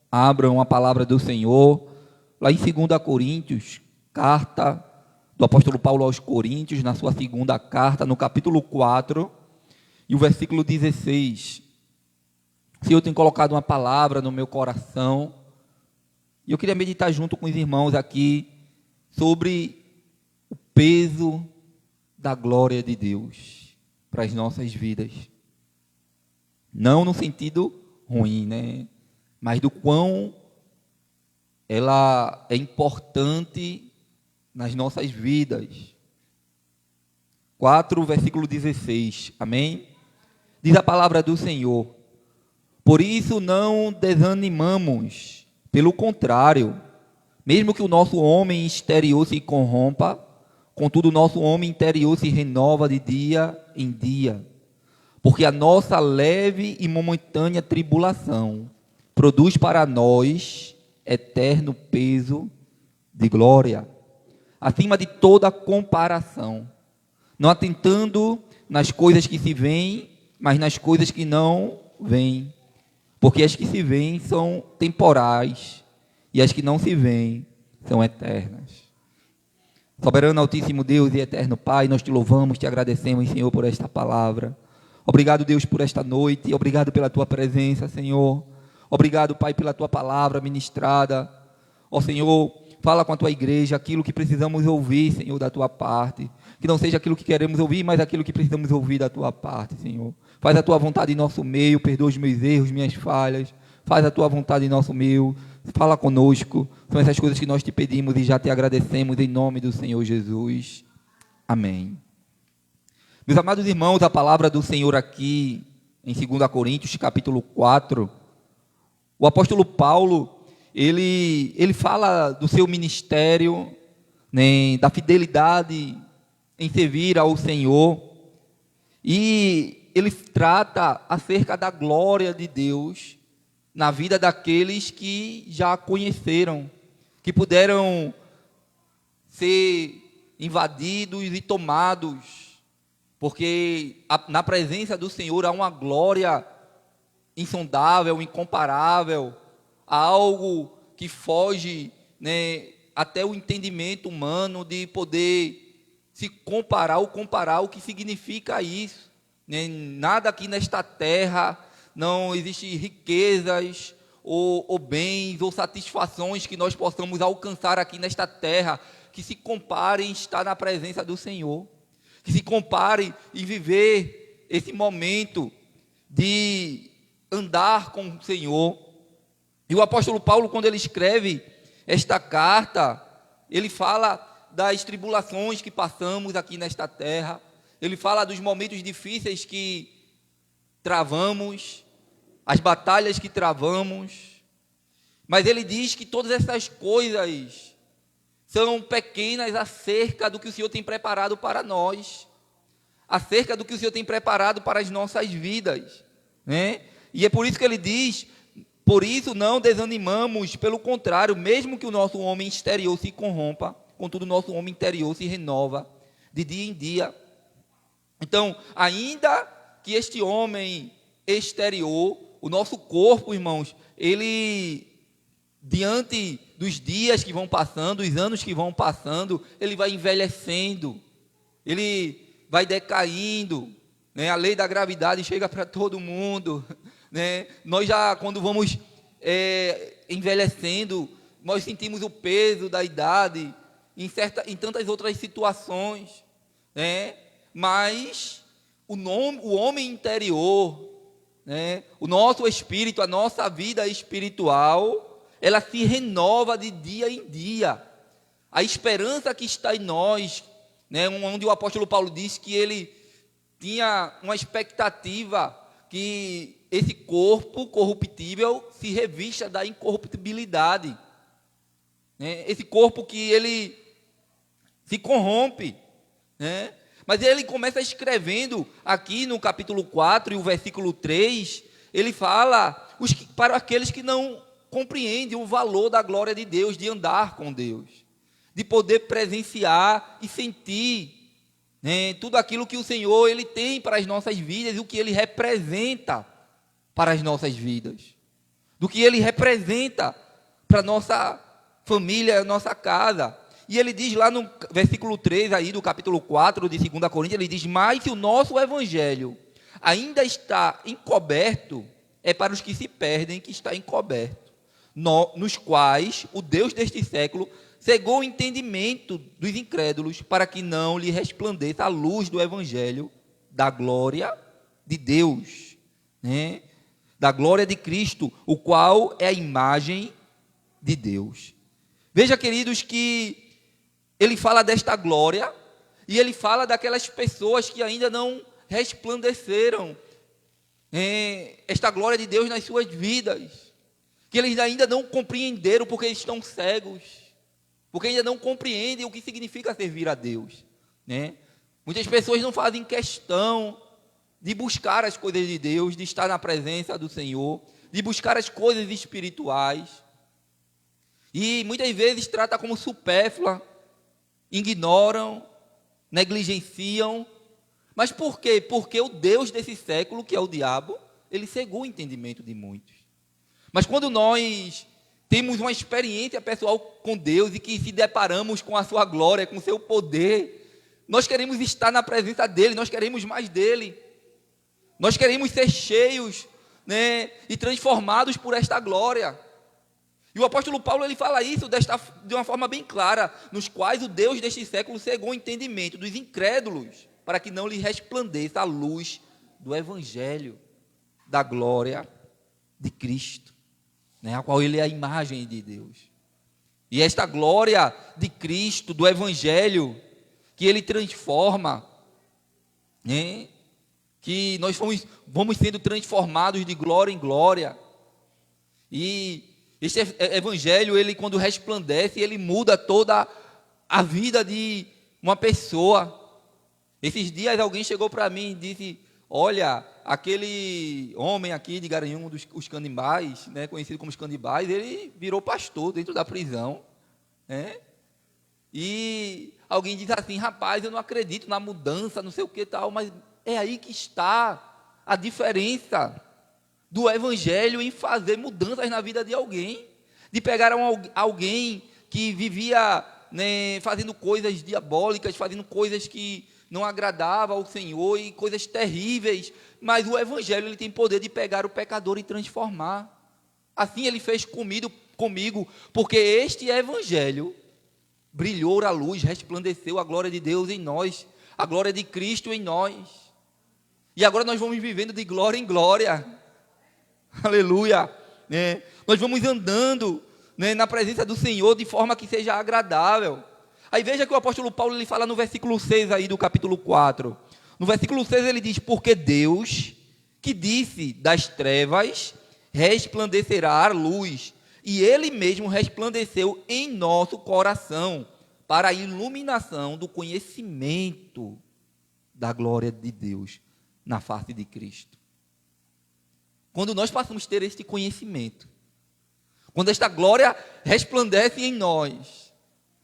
abram a palavra do Senhor lá em 2 Coríntios, carta do apóstolo Paulo aos Coríntios, na sua segunda carta, no capítulo 4, e o versículo 16. O Senhor tem colocado uma palavra no meu coração, e eu queria meditar junto com os irmãos aqui sobre o peso da glória de Deus para as nossas vidas. Não no sentido ruim, né? Mas do quão ela é importante nas nossas vidas. 4, versículo 16, amém? Diz a palavra do Senhor: por isso não desanimamos, pelo contrário, mesmo que o nosso homem exterior se corrompa, contudo, o nosso homem interior se renova de dia em dia, porque a nossa leve e momentânea tribulação produz para nós eterno peso de glória, acima de toda comparação, não atentando nas coisas que se veem, mas nas coisas que não veem, porque as que se veem são temporais, e as que não se veem são eternas. Soberano, Altíssimo Deus e Eterno Pai, nós te louvamos, te agradecemos, Senhor, por esta palavra. Obrigado, Deus, por esta noite, obrigado pela tua presença, Senhor. Obrigado, Pai, pela tua palavra ministrada. Ó Senhor, fala com a tua igreja aquilo que precisamos ouvir, Senhor, da tua parte. Que não seja aquilo que queremos ouvir, mas aquilo que precisamos ouvir da tua parte, Senhor. Faz a tua vontade em nosso meio, perdoa os meus erros, minhas falhas. Faz a tua vontade em nosso meio, fala conosco. São essas coisas que nós te pedimos e já te agradecemos em nome do Senhor Jesus. Amém. Meus amados irmãos, a palavra do Senhor aqui em 2 Coríntios, capítulo 4, o apóstolo Paulo, ele fala do seu ministério, né, da fidelidade em servir ao Senhor, e ele trata acerca da glória de Deus na vida daqueles que já a conheceram, que puderam ser invadidos e tomados, porque na presença do Senhor há uma glória insondável, incomparável, algo que foge, né, até o entendimento humano de poder se comparar ou comparar o que significa isso. Né? Nada aqui nesta terra, não existe riquezas ou bens ou satisfações que nós possamos alcançar aqui nesta terra que se comparem em estar na presença do Senhor, que se comparem em viver esse momento de andar com o Senhor. E o apóstolo Paulo, quando ele escreve esta carta, ele fala das tribulações que passamos aqui nesta terra, ele fala dos momentos difíceis que travamos, as batalhas que travamos, mas ele diz que todas essas coisas são pequenas acerca do que o Senhor tem preparado para nós, acerca do que o Senhor tem preparado para as nossas vidas, né? E é por isso que ele diz: por isso não desanimamos, pelo contrário, mesmo que o nosso homem exterior se corrompa, contudo o nosso homem interior se renova de dia em dia. Então, ainda que este homem exterior, o nosso corpo, irmãos, ele, diante dos dias que vão passando, dos anos que vão passando, ele vai envelhecendo, ele vai decaindo, né? A lei da gravidade chega para todo mundo, né? Nós já, quando vamos envelhecendo, nós sentimos o peso da idade em tantas outras situações, né? Mas o homem interior, né? O nosso espírito, a nossa vida espiritual, ela se renova de dia em dia. A esperança que está em nós, né? Onde o apóstolo Paulo disse que ele tinha uma expectativa que esse corpo corruptível se revista da incorruptibilidade, né? Esse corpo que ele se corrompe, né? Mas ele começa escrevendo aqui no capítulo 4 e o versículo 3, ele fala para aqueles que não compreendem o valor da glória de Deus, de andar com Deus, de poder presenciar e sentir, né, tudo aquilo que o Senhor ele tem para as nossas vidas e o que ele representa para as nossas vidas, do que ele representa para a nossa família, a nossa casa. E ele diz lá no versículo 3 aí do capítulo 4 de 2 Coríntios, ele diz: mas se o nosso evangelho ainda está encoberto, é para os que se perdem que está encoberto, nos quais o Deus deste século cegou o entendimento dos incrédulos, para que não lhe resplandeça a luz do evangelho da glória de Deus, né? Da glória de Cristo, o qual é a imagem de Deus. Veja, queridos, que ele fala desta glória e ele fala daquelas pessoas que ainda não resplandeceram esta glória de Deus nas suas vidas, que eles ainda não compreenderam porque eles estão cegos, porque ainda não compreendem o que significa servir a Deus, né? Muitas pessoas não fazem questão de buscar as coisas de Deus, de estar na presença do Senhor, de buscar as coisas espirituais. e muitas vezes trata como supérflua, ignoram, negligenciam. Mas por quê? Porque o Deus desse século, que é o diabo, ele cegou o entendimento de muitos. Mas quando nós temos uma experiência pessoal com Deus e que se deparamos com a sua glória, com o seu poder, nós queremos estar na presença dele, nós queremos mais dele. Nós queremos ser cheios, né, e transformados por esta glória. E o apóstolo Paulo ele fala isso de uma forma bem clara, nos quais o Deus deste século cegou o entendimento dos incrédulos, para que não lhe resplandeça a luz do evangelho, da glória de Cristo, né, a qual ele é a imagem de Deus. E esta glória de Cristo, do evangelho, que ele transforma, né, que nós vamos sendo transformados de glória em glória. E este evangelho, ele quando resplandece, ele muda toda a vida de uma pessoa. Esses dias alguém chegou para mim e disse: olha, aquele homem aqui de Garanhuns, os canibais, né, conhecido como os canibais, ele virou pastor dentro da prisão, né? E alguém diz assim: rapaz, eu não acredito na mudança, não sei o que tal, mas é aí que está a diferença do evangelho em fazer mudanças na vida de alguém, de pegar alguém que vivia, né, fazendo coisas diabólicas, fazendo coisas que não agradavam ao Senhor e coisas terríveis, mas o evangelho ele tem poder de pegar o pecador e transformar. Assim ele fez comigo, porque este evangelho brilhou a luz, resplandeceu a glória de Deus em nós, a glória de Cristo em nós. E agora nós vamos vivendo de glória em glória. Aleluia. Né? Nós vamos andando, né, na presença do Senhor de forma que seja agradável. Aí veja que o apóstolo Paulo ele fala no versículo 6 aí do capítulo 4. No versículo 6 ele diz: porque Deus, que disse das trevas, resplandecerá a luz, e ele mesmo resplandeceu em nosso coração, para a iluminação do conhecimento da glória de Deus na face de Cristo. Quando nós passamos a ter este conhecimento, quando esta glória resplandece em nós,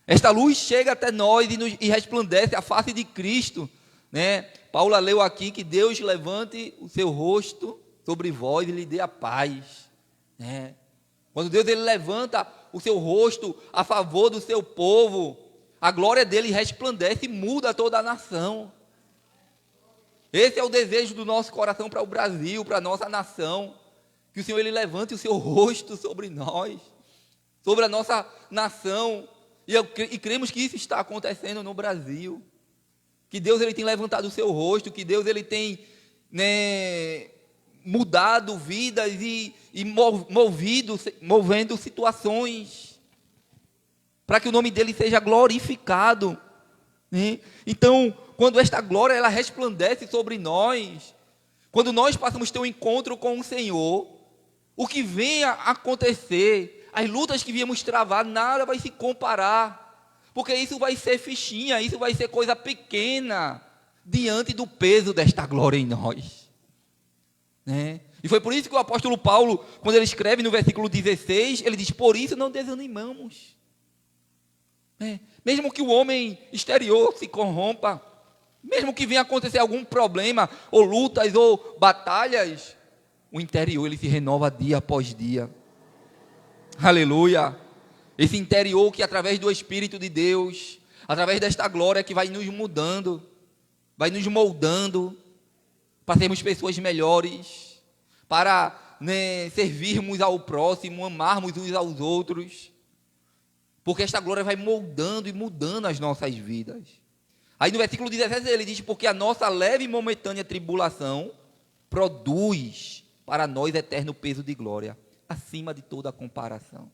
esta luz chega até nós e resplandece a face de Cristo, né? Paulo leu aqui que Deus levante o seu rosto sobre vós e lhe dê a paz, né? Quando Deus ele levanta o seu rosto a favor do seu povo, a glória dele resplandece e muda toda a nação. Esse é o desejo do nosso coração para o Brasil, para a nossa nação, que o Senhor ele levante o seu rosto sobre nós, sobre a nossa nação, e cremos que isso está acontecendo no Brasil, que Deus ele tem levantado o seu rosto, que Deus ele tem, né, mudado vidas e movendo situações, para que o nome dele seja glorificado, né? Então, quando esta glória ela resplandece sobre nós, quando nós passamos a ter um encontro com o Senhor, o que venha a acontecer, as lutas que viemos travar, nada vai se comparar, porque isso vai ser fichinha, isso vai ser coisa pequena, diante do peso desta glória em nós, né? E foi por isso que o apóstolo Paulo, quando ele escreve no versículo 16, ele diz: por isso não desanimamos, né? Mesmo que o homem exterior se corrompa, mesmo que venha acontecer algum problema, ou lutas, ou batalhas, o interior ele se renova dia após dia. Aleluia. Esse interior que através do Espírito de Deus, através desta glória que vai nos mudando, vai nos moldando, para sermos pessoas melhores, para, né, servirmos ao próximo, amarmos uns aos outros, porque esta glória vai moldando e mudando as nossas vidas. Aí no versículo 17 ele diz: porque a nossa leve e momentânea tribulação produz para nós eterno peso de glória, acima de toda comparação.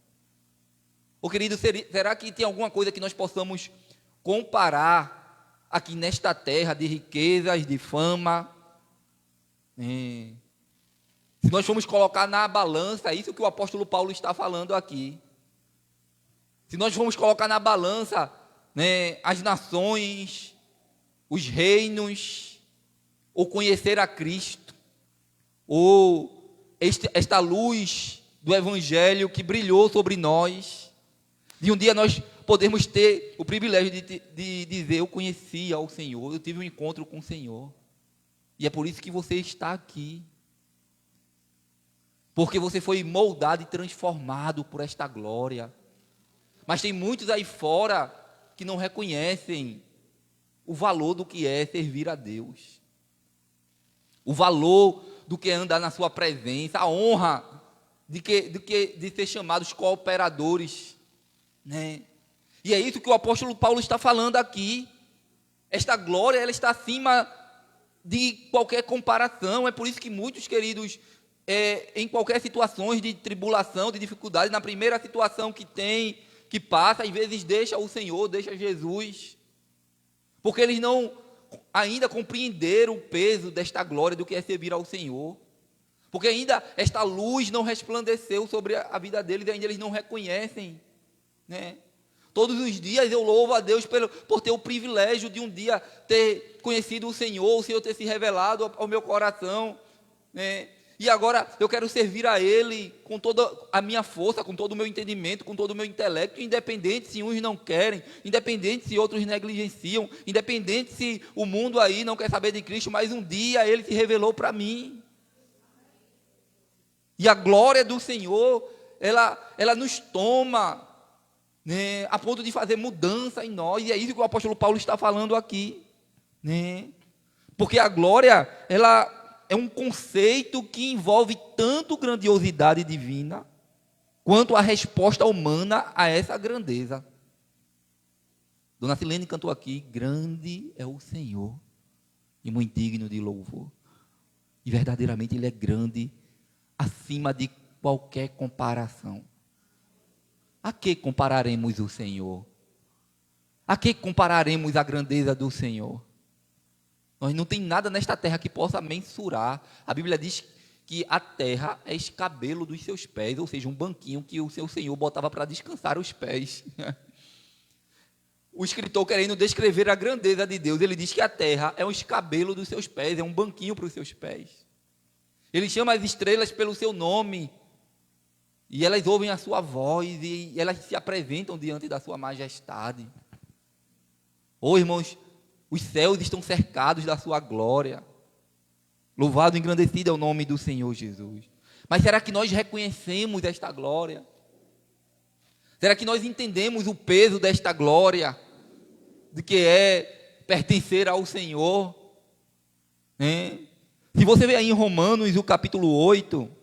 Ô querido, será que tem alguma coisa que nós possamos comparar aqui nesta terra de riquezas, de fama? Se nós formos colocar na balança, é isso que o apóstolo Paulo está falando aqui. Se nós formos colocar na balança, né, as nações, os reinos, ou conhecer a Cristo, ou esta luz do Evangelho que brilhou sobre nós, De um dia nós podemos ter o privilégio de dizer: eu conheci ao Senhor, eu tive um encontro com o Senhor. E é por isso que você está aqui. Porque você foi moldado e transformado por esta glória. Mas tem muitos aí fora que não reconhecem o valor do que é servir a Deus. O valor do que é andar na sua presença, a honra de ser chamados cooperadores, né? E é isso que o apóstolo Paulo está falando aqui. Esta glória, ela está acima de qualquer comparação. É por isso que muitos, queridos, em qualquer situação de tribulação, de dificuldade, na primeira situação que passa, às vezes deixa o Senhor, deixa Jesus, porque eles não ainda compreenderam o peso desta glória, do que é servir ao Senhor, porque ainda esta luz não resplandeceu sobre a vida deles, e ainda eles não reconhecem, né? Todos os dias eu louvo a Deus por ter o privilégio de um dia ter conhecido o Senhor ter se revelado ao meu coração, né? E agora eu quero servir a Ele com toda a minha força, com todo o meu entendimento, com todo o meu intelecto, independente se uns não querem, independente se outros negligenciam, independente se o mundo aí não quer saber de Cristo, mas um dia Ele se revelou para mim. E a glória do Senhor, ela nos toma, né, a ponto de fazer mudança em nós, e é isso que o apóstolo Paulo está falando aqui, né? Porque a glória, ela é um conceito que envolve tanto grandiosidade divina, quanto a resposta humana a essa grandeza. Dona Silene cantou aqui: grande é o Senhor, e muito digno de louvor. E verdadeiramente Ele é grande, acima de qualquer comparação. A que compararemos o Senhor? A que compararemos a grandeza do Senhor? Nós não tem nada nesta terra que possa mensurar. A Bíblia diz que a terra é escabelo dos seus pés, ou seja, um banquinho que o seu Senhor botava para descansar os pés. O escritor, querendo descrever a grandeza de Deus, ele diz que a terra é um escabelo dos seus pés, é um banquinho para os seus pés. Ele chama as estrelas pelo seu nome, e elas ouvem a sua voz, e elas se apresentam diante da sua majestade. Irmãos, os céus estão cercados da sua glória. Louvado e engrandecido é o nome do Senhor Jesus. Mas será que nós reconhecemos esta glória? Será que nós entendemos o peso desta glória, de que é pertencer ao Senhor? Se você ver aí em Romanos, o capítulo 8,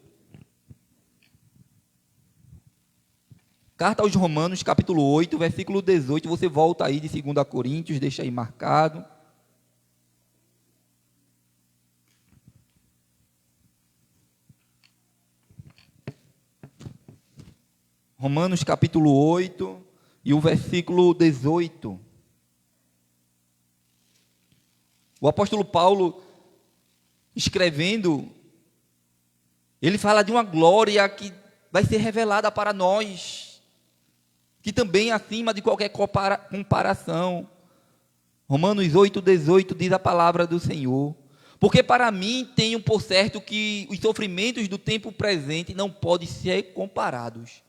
carta aos Romanos, capítulo 8, versículo 18, você volta aí de 2 Coríntios, deixa aí marcado. Romanos, capítulo 8, e o versículo 18. O apóstolo Paulo, escrevendo, ele fala de uma glória que vai ser revelada para nós, que também é acima de qualquer comparação. Romanos 8, 18 diz a palavra do Senhor: porque para mim tenho por certo que os sofrimentos do tempo presente não podem ser comparados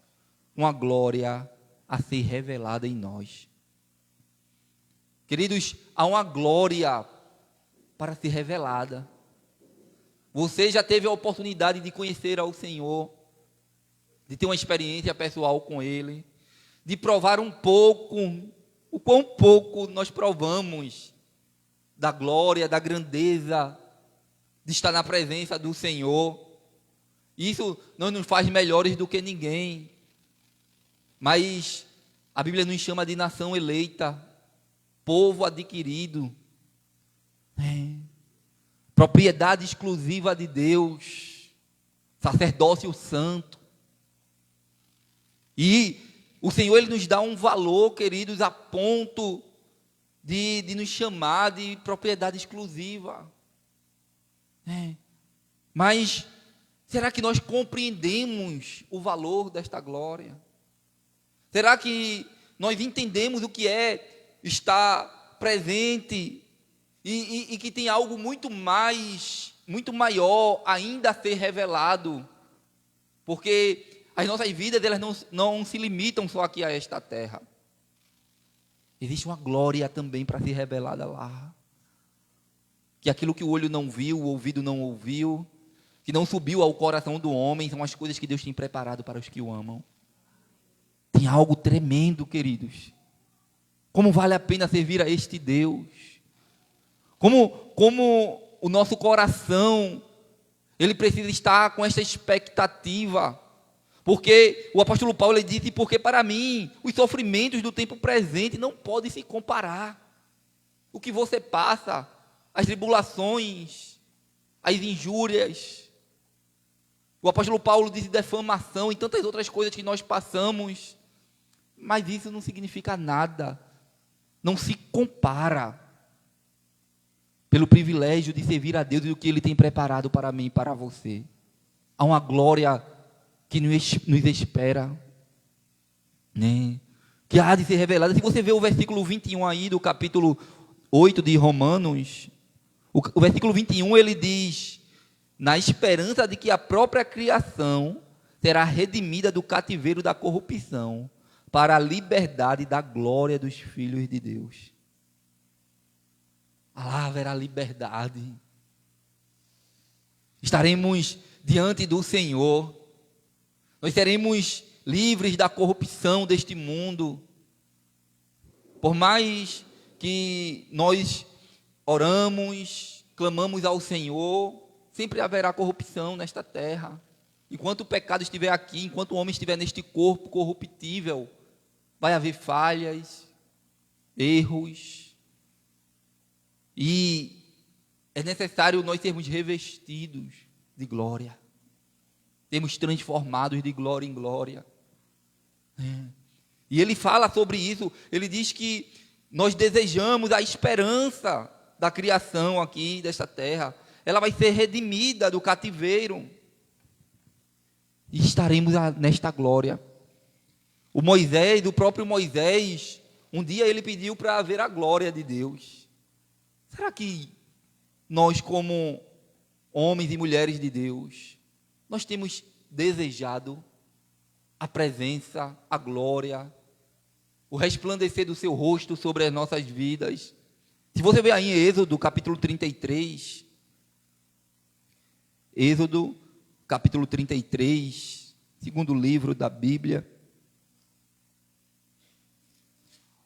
com a glória a ser revelada em nós. Queridos, há uma glória para ser revelada. Você já teve a oportunidade de conhecer ao Senhor, de ter uma experiência pessoal com Ele, de provar um pouco, o quão pouco nós provamos da glória, da grandeza, de estar na presença do Senhor. Isso não nos faz melhores do que ninguém, mas a Bíblia nos chama de nação eleita, povo adquirido, propriedade exclusiva de Deus, sacerdócio santo. E o Senhor, Ele nos dá um valor, queridos, a ponto de nos chamar de propriedade exclusiva. Mas será que nós compreendemos o valor desta glória? Será que nós entendemos o que é estar presente e que tem algo muito mais, muito maior ainda a ser revelado? Porque As nossas vidas, elas não se limitam só aqui a esta terra. Existe uma glória também para ser revelada lá. Que aquilo que o olho não viu, o ouvido não ouviu, que não subiu ao coração do homem, são as coisas que Deus tem preparado para os que o amam. Tem algo tremendo, queridos. Como vale a pena servir a este Deus. Como o nosso coração, ele precisa estar com esta expectativa. Porque o apóstolo Paulo, ele disse, porque para mim, os sofrimentos do tempo presente não podem se comparar. O que você passa, as tribulações, as injúrias. O apóstolo Paulo disse defamação e tantas outras coisas que nós passamos. Mas isso não significa nada. Não se compara. Pelo privilégio de servir a Deus e o que Ele tem preparado para mim e para você. Há uma glória que nos espera, né? Que há de ser revelada. Se você vê o versículo 21 aí do capítulo 8 de Romanos, o versículo 21 ele diz, na esperança de que a própria criação será redimida do cativeiro da corrupção, para a liberdade da glória dos filhos de Deus. Lá haverá liberdade. Estaremos diante do Senhor. Nós seremos livres da corrupção deste mundo. Por mais que nós oramos, clamamos ao Senhor, sempre haverá corrupção nesta terra. Enquanto o pecado estiver aqui, enquanto o homem estiver neste corpo corruptível, vai haver falhas, erros. E é necessário nós sermos revestidos de glória. Sermos transformados de glória em glória. E ele fala sobre isso. Ele diz que nós desejamos a esperança da criação aqui, desta terra. Ela vai ser redimida do cativeiro. E estaremos nesta glória. O próprio Moisés, um dia ele pediu para ver a glória de Deus. Será que nós, como homens e mulheres de Deus, nós temos desejado a presença, a glória, o resplandecer do seu rosto sobre as nossas vidas? Se você ver aí em Êxodo, capítulo 33, Êxodo, capítulo 33, segundo livro da Bíblia,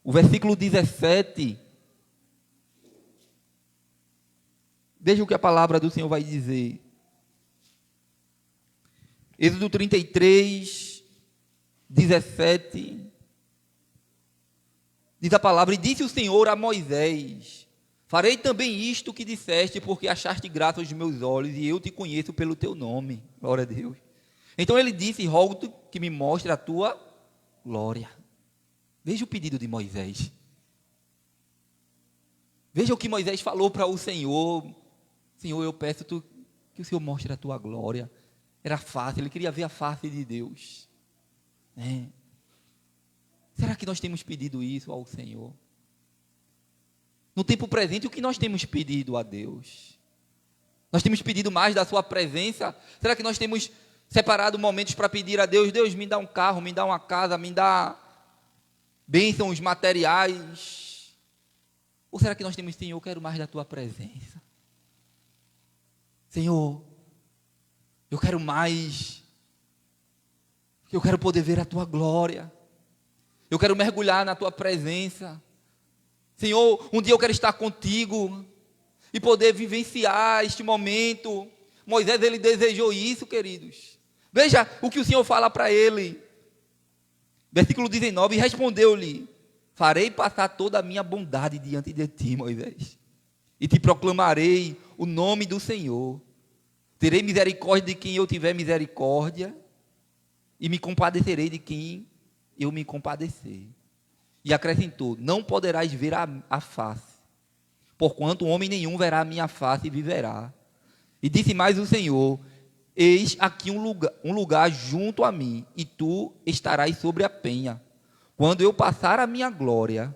o versículo 17, veja o que a palavra do Senhor vai dizer. Êxodo 33, 17, diz a palavra, e disse o Senhor a Moisés, farei também isto que disseste, porque achaste graça aos meus olhos, e eu te conheço pelo teu nome. Glória a Deus. Então ele disse, rogo-te que me mostre a tua glória. Veja o pedido de Moisés. Veja o que Moisés falou para o Senhor. Senhor, eu peço que o Senhor mostre a tua glória. Era fácil, ele queria ver a face de Deus. Será que nós temos pedido isso ao Senhor? No tempo presente, o que nós temos pedido a Deus? Nós temos pedido mais da sua presença? Será que nós temos separado momentos para pedir a Deus? Deus, me dá um carro, me dá uma casa, me dá bênçãos materiais? Ou será que nós temos, Senhor, eu quero mais da tua presença? Senhor, eu quero mais. Eu quero poder ver a tua glória. Eu quero mergulhar na tua presença. Senhor, um dia eu quero estar contigo e poder vivenciar este momento. Moisés, ele desejou isso, queridos. Veja o que o Senhor fala para ele. Versículo 19, e respondeu-lhe, farei passar toda a minha bondade diante de ti, Moisés, e te proclamarei o nome do Senhor. Terei misericórdia de quem eu tiver misericórdia, e me compadecerei de quem eu me compadecer. E acrescentou, não poderás ver a face, porquanto homem nenhum verá a minha face e viverá. E disse mais o Senhor, eis aqui um lugar junto a mim, e tu estarás sobre a penha. Quando eu passar a minha glória,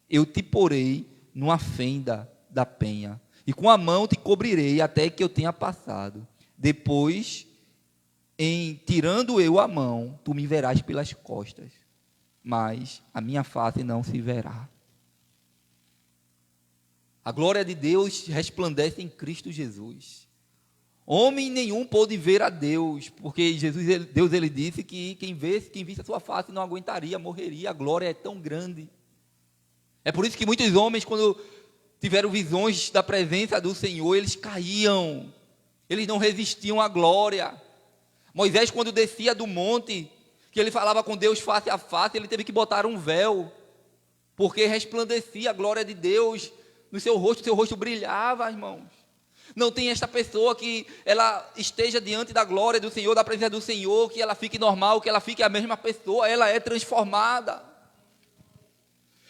eu te porei numa fenda da penha, e com a mão te cobrirei até que eu tenha passado. Depois em tirando eu a mão, tu me verás pelas costas, mas a minha face não se verá. A glória de Deus resplandece em Cristo Jesus. Homem nenhum pôde ver a Deus, porque Deus ele disse que quem visse a sua face não aguentaria, morreria. A glória é tão grande. É por isso que muitos homens, quando tiveram visões da presença do Senhor, eles caíam, eles não resistiam à glória. Moisés, quando descia do monte, que ele falava com Deus face a face, ele teve que botar um véu, porque resplandecia a glória de Deus no seu rosto brilhava, irmãos. Não tem esta pessoa que ela esteja diante da glória do Senhor, da presença do Senhor, que ela fique normal, que ela fique a mesma pessoa, ela é transformada.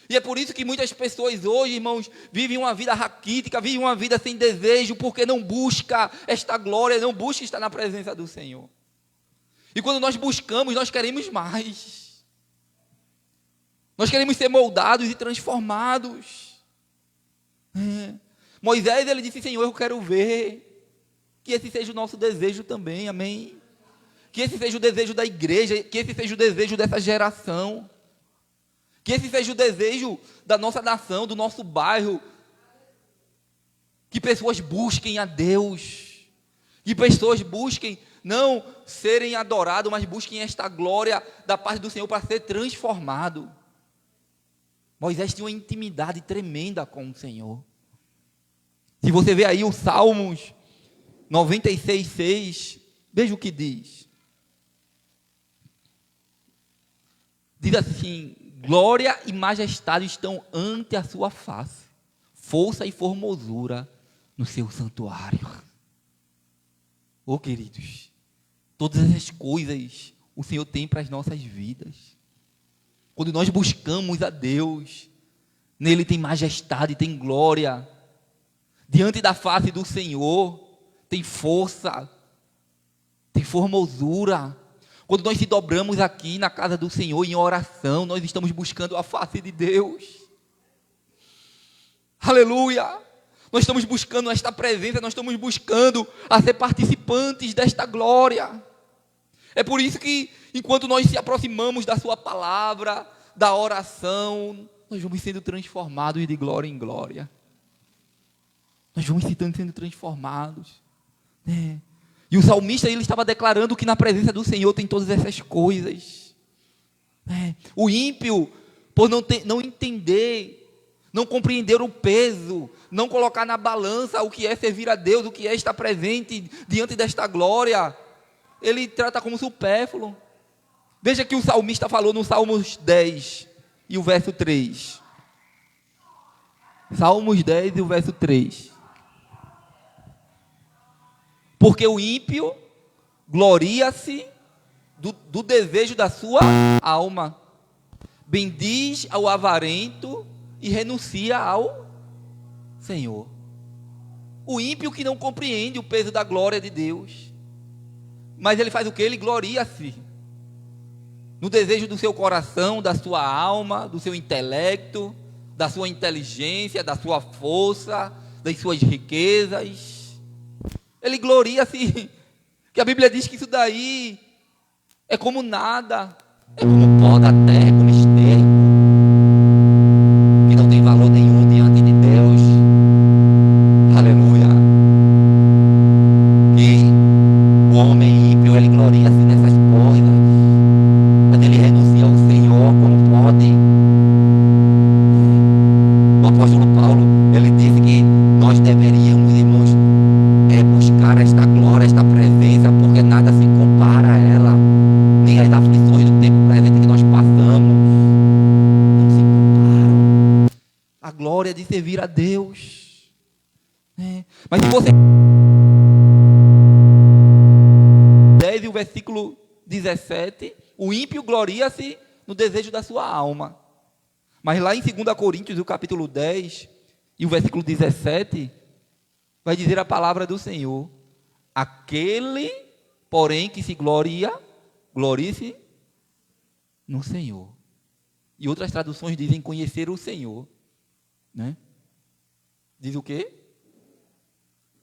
E é por isso que muitas pessoas hoje, irmãos, vivem uma vida raquítica, vivem uma vida sem desejo, porque não busca esta glória, não busca estar na presença do Senhor. E quando nós buscamos, nós queremos mais. Nós queremos ser moldados e transformados. Moisés, ele disse: Senhor, eu quero ver. Que esse seja o nosso desejo também, amém? Que esse seja o desejo da igreja, que esse seja o desejo dessa geração. Que esse seja o desejo da nossa nação, do nosso bairro. Que pessoas busquem a Deus. Que pessoas busquem não serem adorados, mas busquem esta glória da parte do Senhor para ser transformado. Moisés tinha uma intimidade tremenda com o Senhor. Se você vê aí o Salmos 96:6, veja o que diz. Diz assim: glória e majestade estão ante a sua face, força e formosura no seu santuário. Oh, queridos, todas essas coisas o Senhor tem para as nossas vidas. Quando nós buscamos a Deus, nele tem majestade, tem glória. Diante da face do Senhor, tem força, tem formosura. Quando nós se dobramos aqui na casa do Senhor em oração, nós estamos buscando a face de Deus. Aleluia! Nós estamos buscando esta presença, nós estamos buscando a ser participantes desta glória. É por isso que, enquanto nós se aproximamos da sua palavra, da oração, nós vamos sendo transformados de glória em glória. Nós vamos sendo transformados. E o salmista, ele estava declarando que na presença do Senhor tem todas essas coisas. O ímpio, por não entender, não compreender o peso, não colocar na balança o que é servir a Deus, o que é estar presente diante desta glória, ele trata como supérfluo. Veja que o salmista falou no Salmos 10 e o verso 3. Salmos 10 e o verso 3. Porque o ímpio gloria-se do desejo da sua alma, bendiz ao avarento e renuncia ao Senhor. O ímpio que não compreende o peso da glória de Deus, mas ele faz o que? Ele gloria-se no desejo do seu coração, da sua alma, do seu intelecto, da sua inteligência, da sua força, das suas riquezas. Ele gloria-se, que a Bíblia diz que isso daí é como nada, é como pó da terra, como esterco, que não tem valor nenhum diante de Deus. Aleluia. E o homem ímpio, ele gloria-se nessas coisas, mas ele renuncia ao Senhor, como pode. O apóstolo Paulo, ele disse que nós deveríamos, irmãos, buscar esta glória, esta presença, porque nada se compara a ela, nem as aflições do tempo presente que nós passamos, não se comparam. A glória de servir a Deus. Mas se você... 10 e o versículo 17, o ímpio gloria-se no desejo da sua alma. Mas lá em 2 Coríntios, o capítulo 10 e o versículo 17... vai dizer a palavra do Senhor: aquele, porém, que se glorie-se no Senhor. E outras traduções dizem conhecer o Senhor. Né? Diz o quê?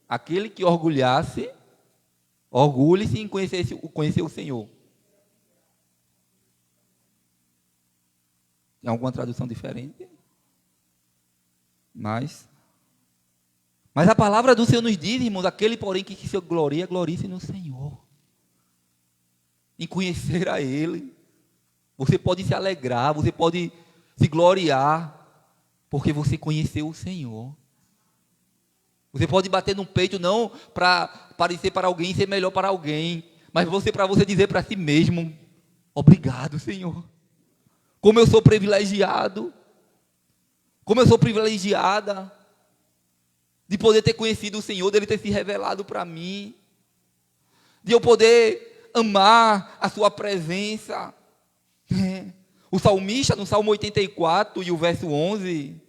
Aquele que orgulhar-se Orgulhe-se em conhecer o Senhor. Tem alguma tradução diferente? Mas a palavra do Senhor nos diz, irmãos, aquele porém que se gloria, glorie-se no Senhor. Em conhecer a Ele. Você pode se alegrar, você pode se gloriar, porque você conheceu o Senhor. Você pode bater no peito não para parecer para alguém, ser melhor para alguém, mas para você dizer para si mesmo, obrigado, Senhor. Como eu sou privilegiado, como eu sou privilegiada de poder ter conhecido o Senhor, dele ter se revelado para mim, de eu poder amar a sua presença. O salmista, no Salmo 84 e o verso 11,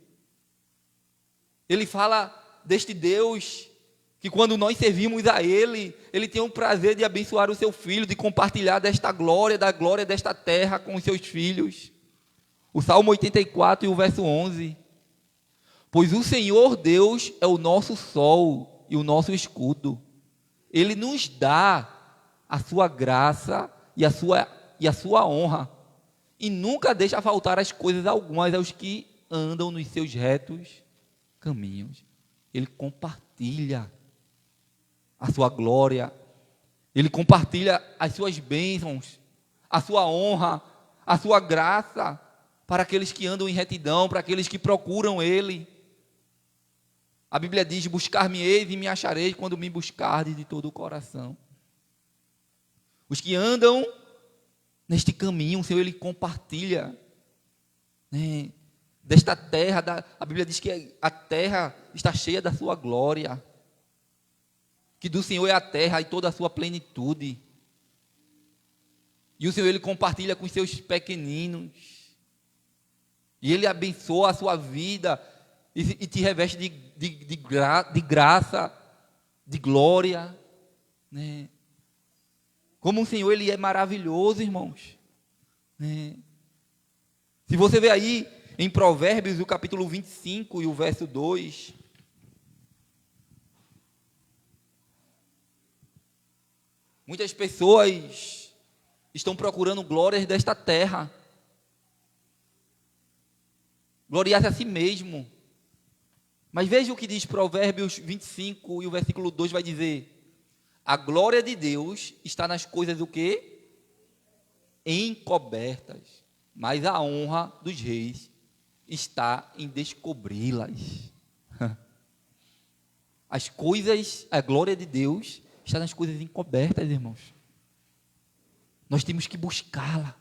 ele fala deste Deus que quando nós servimos a Ele, Ele tem o prazer de abençoar o seu filho, de compartilhar desta glória, da glória desta terra com os seus filhos. O Salmo 84 e o verso 11. Pois o Senhor Deus é o nosso sol e o nosso escudo. Ele nos dá a sua graça e a sua honra. E nunca deixa faltar as coisas algumas aos que andam nos seus retos caminhos. Ele compartilha a sua glória, ele compartilha as suas bênçãos, a sua honra, a sua graça para aqueles que andam em retidão, para aqueles que procuram Ele. A Bíblia diz, buscar-me-eis e me achareis quando me buscardes de todo o coração. Os que andam neste caminho, o Senhor, Ele compartilha, né, desta terra, a Bíblia diz que a terra está cheia da sua glória, que do Senhor é a terra e toda a sua plenitude, e o Senhor, Ele compartilha com os seus pequeninos, e Ele abençoa a sua vida, e te reveste de graça, de glória, né? Como o Senhor, Ele é maravilhoso, irmãos, né? Se você ver aí, em Provérbios, o capítulo 25 e o verso 2, muitas pessoas estão procurando glórias desta terra, gloriar-se a si mesmo. Mas veja o que diz Provérbios 25 e o versículo 2 vai dizer: a glória de Deus está nas coisas o quê? Encobertas, mas a honra dos reis está em descobri-las. As coisas, a glória de Deus está nas coisas encobertas, irmãos. Nós temos que buscá-la.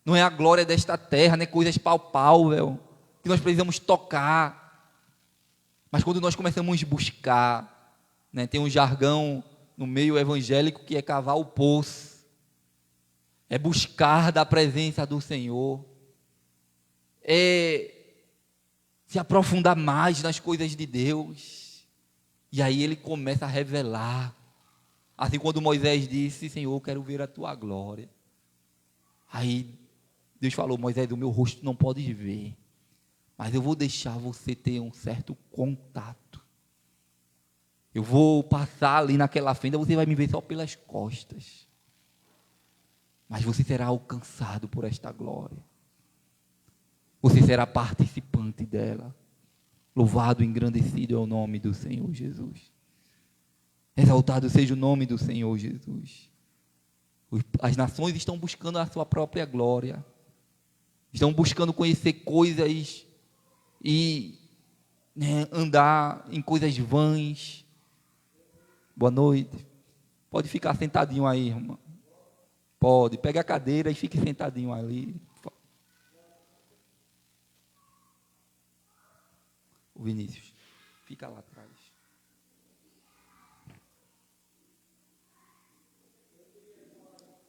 Não é a glória desta terra, não é coisas palpáveis que nós precisamos tocar. Mas quando nós começamos a buscar, né, tem um jargão no meio evangélico que é cavar o poço. É buscar da presença do Senhor. É se aprofundar mais nas coisas de Deus. E aí Ele começa a revelar. Assim quando Moisés disse, Senhor, eu quero ver a tua glória. Aí Deus falou, Moisés, o meu rosto não podes ver, mas eu vou deixar você ter um certo contato. Eu vou passar ali naquela fenda, você vai me ver só pelas costas. Mas você será alcançado por esta glória. Você será participante dela. Louvado e engrandecido é o nome do Senhor Jesus. Exaltado seja o nome do Senhor Jesus. As nações estão buscando a sua própria glória. Estão buscando conhecer coisas e, né, andar em coisas vãs. Boa noite. Pode ficar sentadinho aí, irmão. Pode. Pega a cadeira e fique sentadinho ali. O Vinícius, fica lá atrás.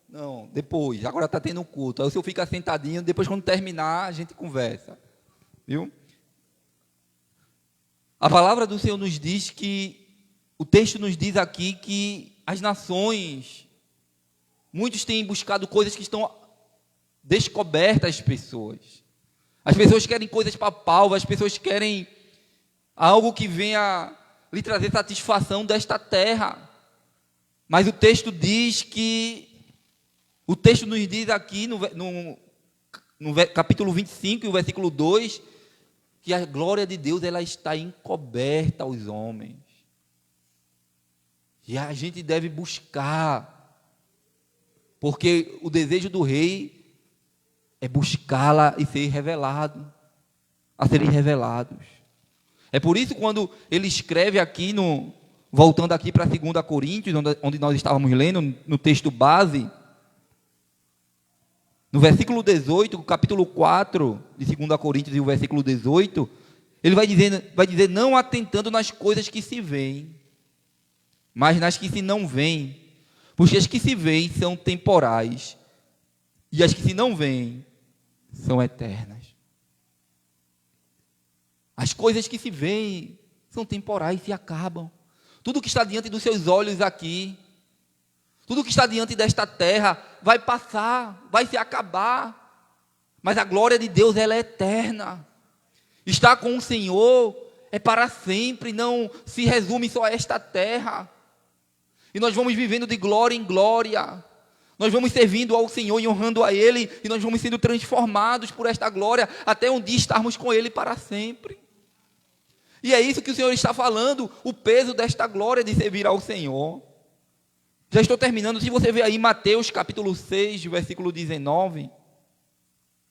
Não, depois, agora está tendo um culto. Aí o senhor fica sentadinho, depois quando terminar, a gente conversa. Viu? A palavra do Senhor nos diz que, o texto nos diz aqui que as nações, muitos têm buscado coisas que estão descobertas às pessoas. As pessoas querem coisas palpáveis, as pessoas querem algo que venha lhe trazer satisfação desta terra. Mas o texto diz que, o texto nos diz aqui no capítulo 25 e o versículo 2, que a glória de Deus ela está encoberta aos homens. E a gente deve buscar, porque o desejo do rei é buscá-la e ser revelado, a serem revelados. É por isso quando ele escreve aqui, voltando aqui para 2 Coríntios, onde nós estávamos lendo, no texto base, no versículo 18, capítulo 4 de 2 Coríntios e o versículo 18, ele vai dizer, não atentando nas coisas que se veem, mas nas que se não veem, porque as que se veem são temporais, e as que se não veem são eternas. As coisas que se veem são temporais e acabam. Tudo que está diante dos seus olhos aqui, tudo que está diante desta terra, vai passar, vai se acabar. Mas a glória de Deus, ela é eterna. Estar com o Senhor é para sempre, não se resume só a esta terra. E nós vamos vivendo de glória em glória. Nós vamos servindo ao Senhor e honrando a Ele, e nós vamos sendo transformados por esta glória, até um dia estarmos com Ele para sempre. E é isso que o Senhor está falando, o peso desta glória de servir ao Senhor. Já estou terminando, se você ver aí Mateus capítulo 6, versículo 19.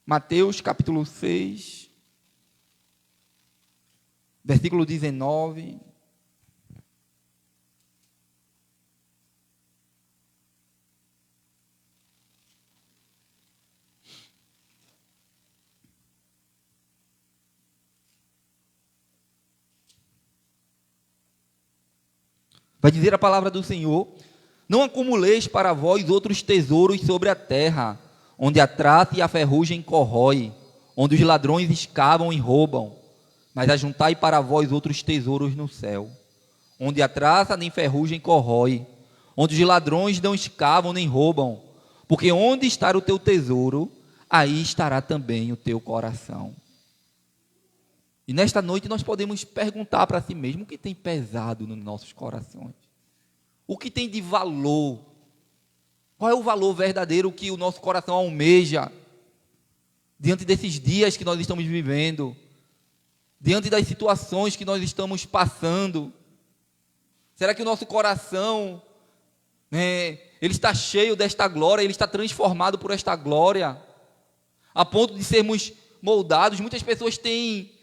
Mateus capítulo 6, versículo 19. Vai dizer a palavra do Senhor: não acumuleis para vós outros tesouros sobre a terra, onde a traça e a ferrugem corrói, onde os ladrões escavam e roubam, mas ajuntai para vós outros tesouros no céu, onde a traça nem ferrugem corrói, onde os ladrões não escavam nem roubam, porque onde está o teu tesouro, aí estará também o teu coração. E nesta noite nós podemos perguntar para si mesmo o que tem pesado nos nossos corações. O que tem de valor? Qual é o valor verdadeiro que o nosso coração almeja diante desses dias que nós estamos vivendo, diante das situações que nós estamos passando? Será que o nosso coração, ele está cheio desta glória, ele está transformado por esta glória, a ponto de sermos moldados? Muitas pessoas têm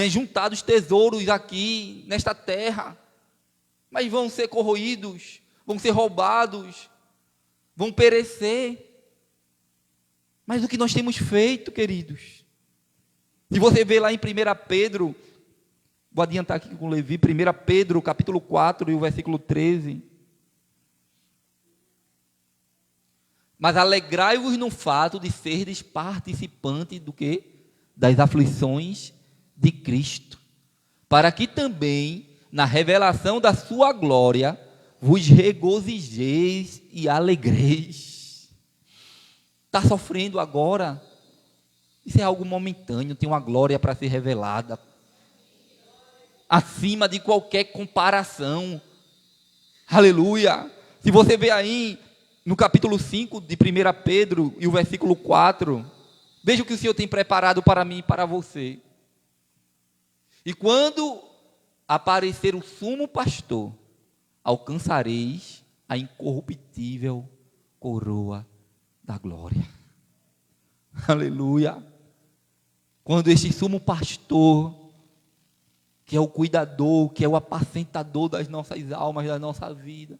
juntados tesouros aqui nesta terra, mas vão ser corroídos, vão ser roubados, vão perecer. Mas o que nós temos feito, queridos? Se você vê lá em 1 Pedro, vou adiantar aqui com o Levi, 1 Pedro capítulo 4 e o versículo 13. Mas alegrai-vos no fato de serdes participantes do quê? Das aflições de Cristo, para que também na revelação da sua glória vos regozijeis e alegreis. Está sofrendo agora? Isso é algo momentâneo, tem uma glória para ser revelada, acima de qualquer comparação. Aleluia! Se você vê aí no capítulo 5 de 1 Pedro e o versículo 4, veja o que o Senhor tem preparado para mim e para você. E quando aparecer o sumo pastor, alcançareis a incorruptível coroa da glória. Aleluia! Quando este sumo pastor, que é o cuidador, que é o apacentador das nossas almas, da nossa vida,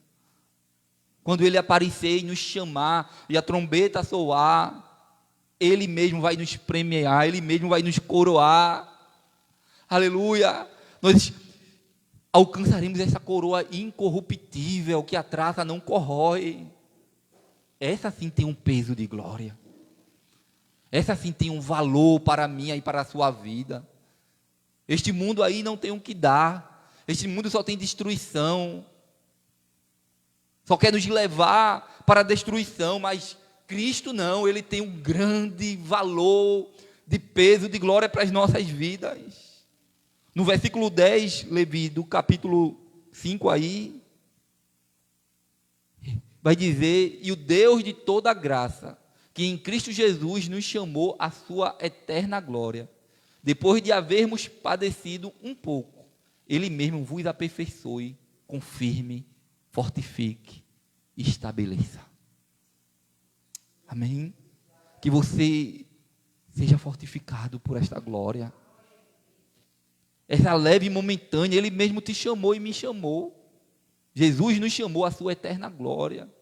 quando ele aparecer e nos chamar, e a trombeta soar, ele mesmo vai nos premiar, ele mesmo vai nos coroar. Aleluia! Nós alcançaremos essa coroa incorruptível, que a traça não corrói. Essa sim tem um peso de glória. Essa sim tem um valor para mim e para a sua vida. Este mundo aí não tem o que dar. Este mundo só tem destruição. Só quer nos levar para a destruição, mas Cristo não, Ele tem um grande valor de peso, de glória para as nossas vidas. No versículo 10, Levi, do capítulo 5 aí, vai dizer: e o Deus de toda graça, que em Cristo Jesus nos chamou à sua eterna glória, depois de havermos padecido um pouco, Ele mesmo vos aperfeiçoe, confirme, fortifique e estabeleça. Amém? Que você seja fortificado por esta glória. Essa leve e momentânea, Ele mesmo te chamou e me chamou. Jesus nos chamou à sua eterna glória,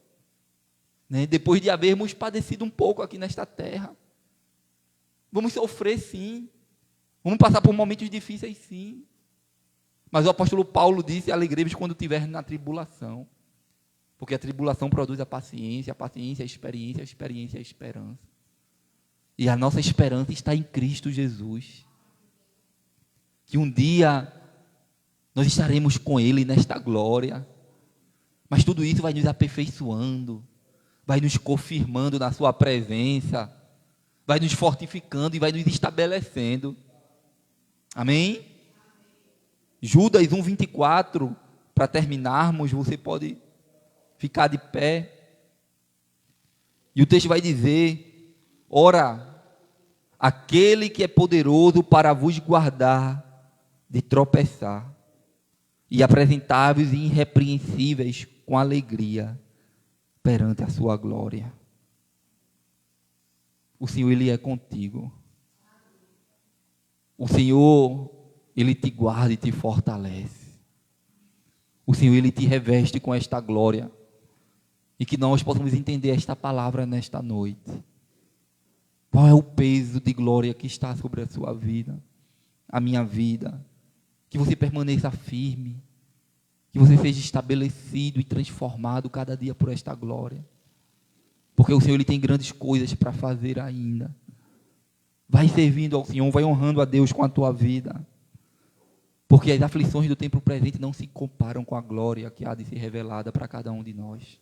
né? Depois de havermos padecido um pouco aqui nesta terra. Vamos sofrer, sim. Vamos passar por momentos difíceis, sim. Mas o apóstolo Paulo disse: alegrei-vos quando estiver na tribulação. Porque a tribulação produz a paciência a experiência, a experiência a esperança. E a nossa esperança está em Cristo Jesus. Que um dia nós estaremos com Ele nesta glória. Mas tudo isso vai nos aperfeiçoando, vai nos confirmando na sua presença, vai nos fortificando e vai nos estabelecendo. Amém? Judas 1:24, para terminarmos, você pode ficar de pé. E o texto vai dizer: ora, aquele que é poderoso para vos guardar de tropeçar e apresentar-vos irrepreensíveis com alegria perante a sua glória. O Senhor, Ele é contigo. O Senhor, Ele te guarda e te fortalece. O Senhor, Ele te reveste com esta glória. E que nós possamos entender esta palavra nesta noite. Qual é o peso de glória que está sobre a sua vida, a minha vida? Que você permaneça firme, que você seja estabelecido e transformado cada dia por esta glória. Porque o Senhor, Ele tem grandes coisas para fazer ainda. Vai servindo ao Senhor, vai honrando a Deus com a tua vida. Porque as aflições do tempo presente não se comparam com a glória que há de ser revelada para cada um de nós.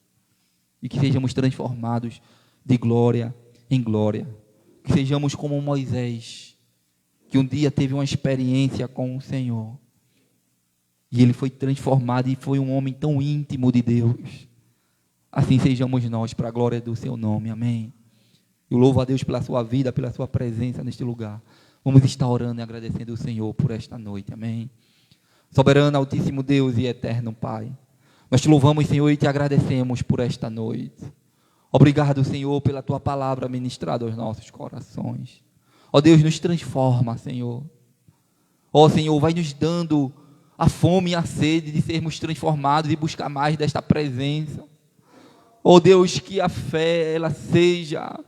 E que sejamos transformados de glória em glória. Que sejamos como Moisés, que um dia teve uma experiência com o Senhor. E ele foi transformado e foi um homem tão íntimo de Deus. Assim sejamos nós, para a glória do seu nome. Amém. Eu louvo a Deus pela sua vida, pela sua presença neste lugar. Vamos estar orando e agradecendo o Senhor por esta noite. Amém. Soberano, altíssimo Deus e eterno Pai, nós te louvamos, Senhor, e te agradecemos por esta noite. Obrigado, Senhor, pela tua palavra ministrada aos nossos corações. Ó Deus, nos transforma, Senhor. Ó Senhor, vai nos dando a fome e a sede de sermos transformados e buscar mais desta presença. Ó Deus, que a fé ela seja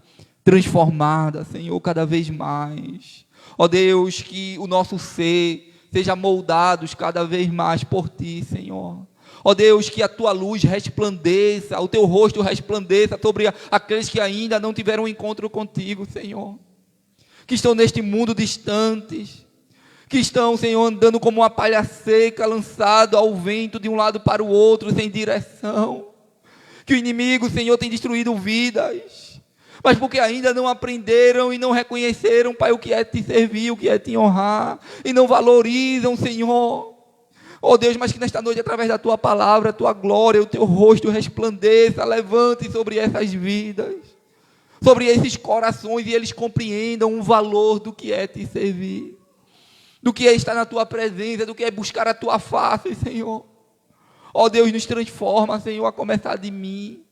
transformada, Senhor, cada vez mais. Ó Deus, que o nosso ser seja moldado cada vez mais por Ti, Senhor. Ó Deus, que a Tua luz resplandeça, o Teu rosto resplandeça sobre aqueles que ainda não tiveram um encontro contigo, Senhor. Que estão neste mundo distantes, que estão, Senhor, andando como uma palha seca, lançado ao vento de um lado para o outro, sem direção. Que o inimigo, Senhor, tem destruído vidas, mas porque ainda não aprenderam e não reconheceram, Pai, o que é te servir, o que é te honrar, e não valorizam, Senhor. Oh Deus, mas que nesta noite, através da Tua palavra, a Tua glória, o Teu rosto resplandeça, levante sobre essas vidas, sobre esses corações, e eles compreendam o valor do que é te servir, do que é estar na Tua presença, do que é buscar a Tua face, Senhor. Ó Deus, nos transforma, Senhor, a começar de mim.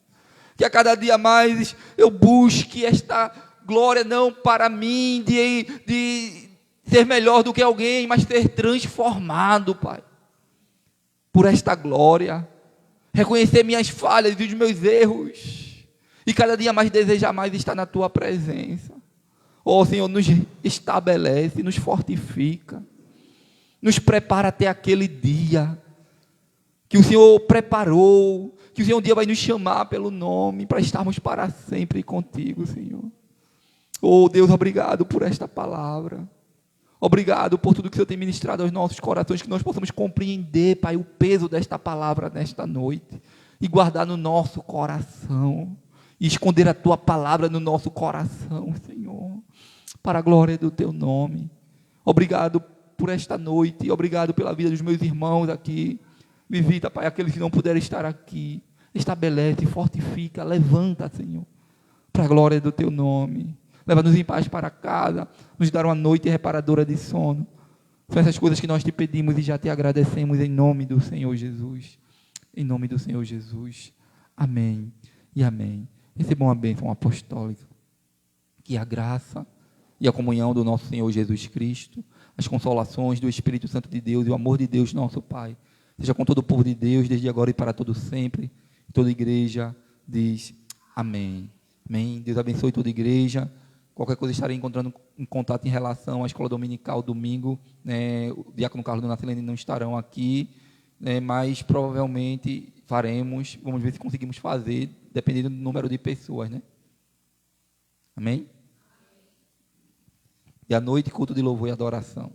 Que a cada dia mais eu busque esta glória, não para mim, de ser melhor do que alguém, mas ser transformado, Pai, por esta glória. Reconhecer minhas falhas e os meus erros. E cada dia mais desejar mais estar na Tua presença. Ó Senhor, nos estabelece, nos fortifica, nos prepara até aquele dia que o Senhor preparou, que o Senhor um dia vai nos chamar pelo nome, para estarmos para sempre contigo, Senhor. Oh Deus, obrigado por esta palavra. Obrigado por tudo que o Senhor tem ministrado aos nossos corações, que nós possamos compreender, Pai, o peso desta palavra nesta noite, e guardar no nosso coração, e esconder a Tua palavra no nosso coração, Senhor, para a glória do Teu nome. Obrigado por esta noite, e obrigado pela vida dos meus irmãos aqui. Visita, Pai, aqueles que não puderam estar aqui. Estabelece, fortifica, levanta, Senhor, para a glória do Teu nome. Leva-nos em paz para casa, nos dar uma noite reparadora de sono. São essas coisas que nós te pedimos e já te agradecemos em nome do Senhor Jesus. Em nome do Senhor Jesus. Amém e amém. Recebam a bênção apostólica. Que a graça e a comunhão do nosso Senhor Jesus Cristo, as consolações do Espírito Santo de Deus e o amor de Deus, nosso Pai, seja com todo o povo de Deus, desde agora e para todo sempre. Toda a igreja diz amém. Amém. Deus abençoe toda a igreja. Qualquer coisa estarei encontrando em contato em relação à escola dominical domingo. O diácono Carlos e a dona Silene não estarão aqui, mas provavelmente faremos. Vamos ver se conseguimos fazer, dependendo do número de pessoas, né? Amém? E à noite, culto de louvor e adoração.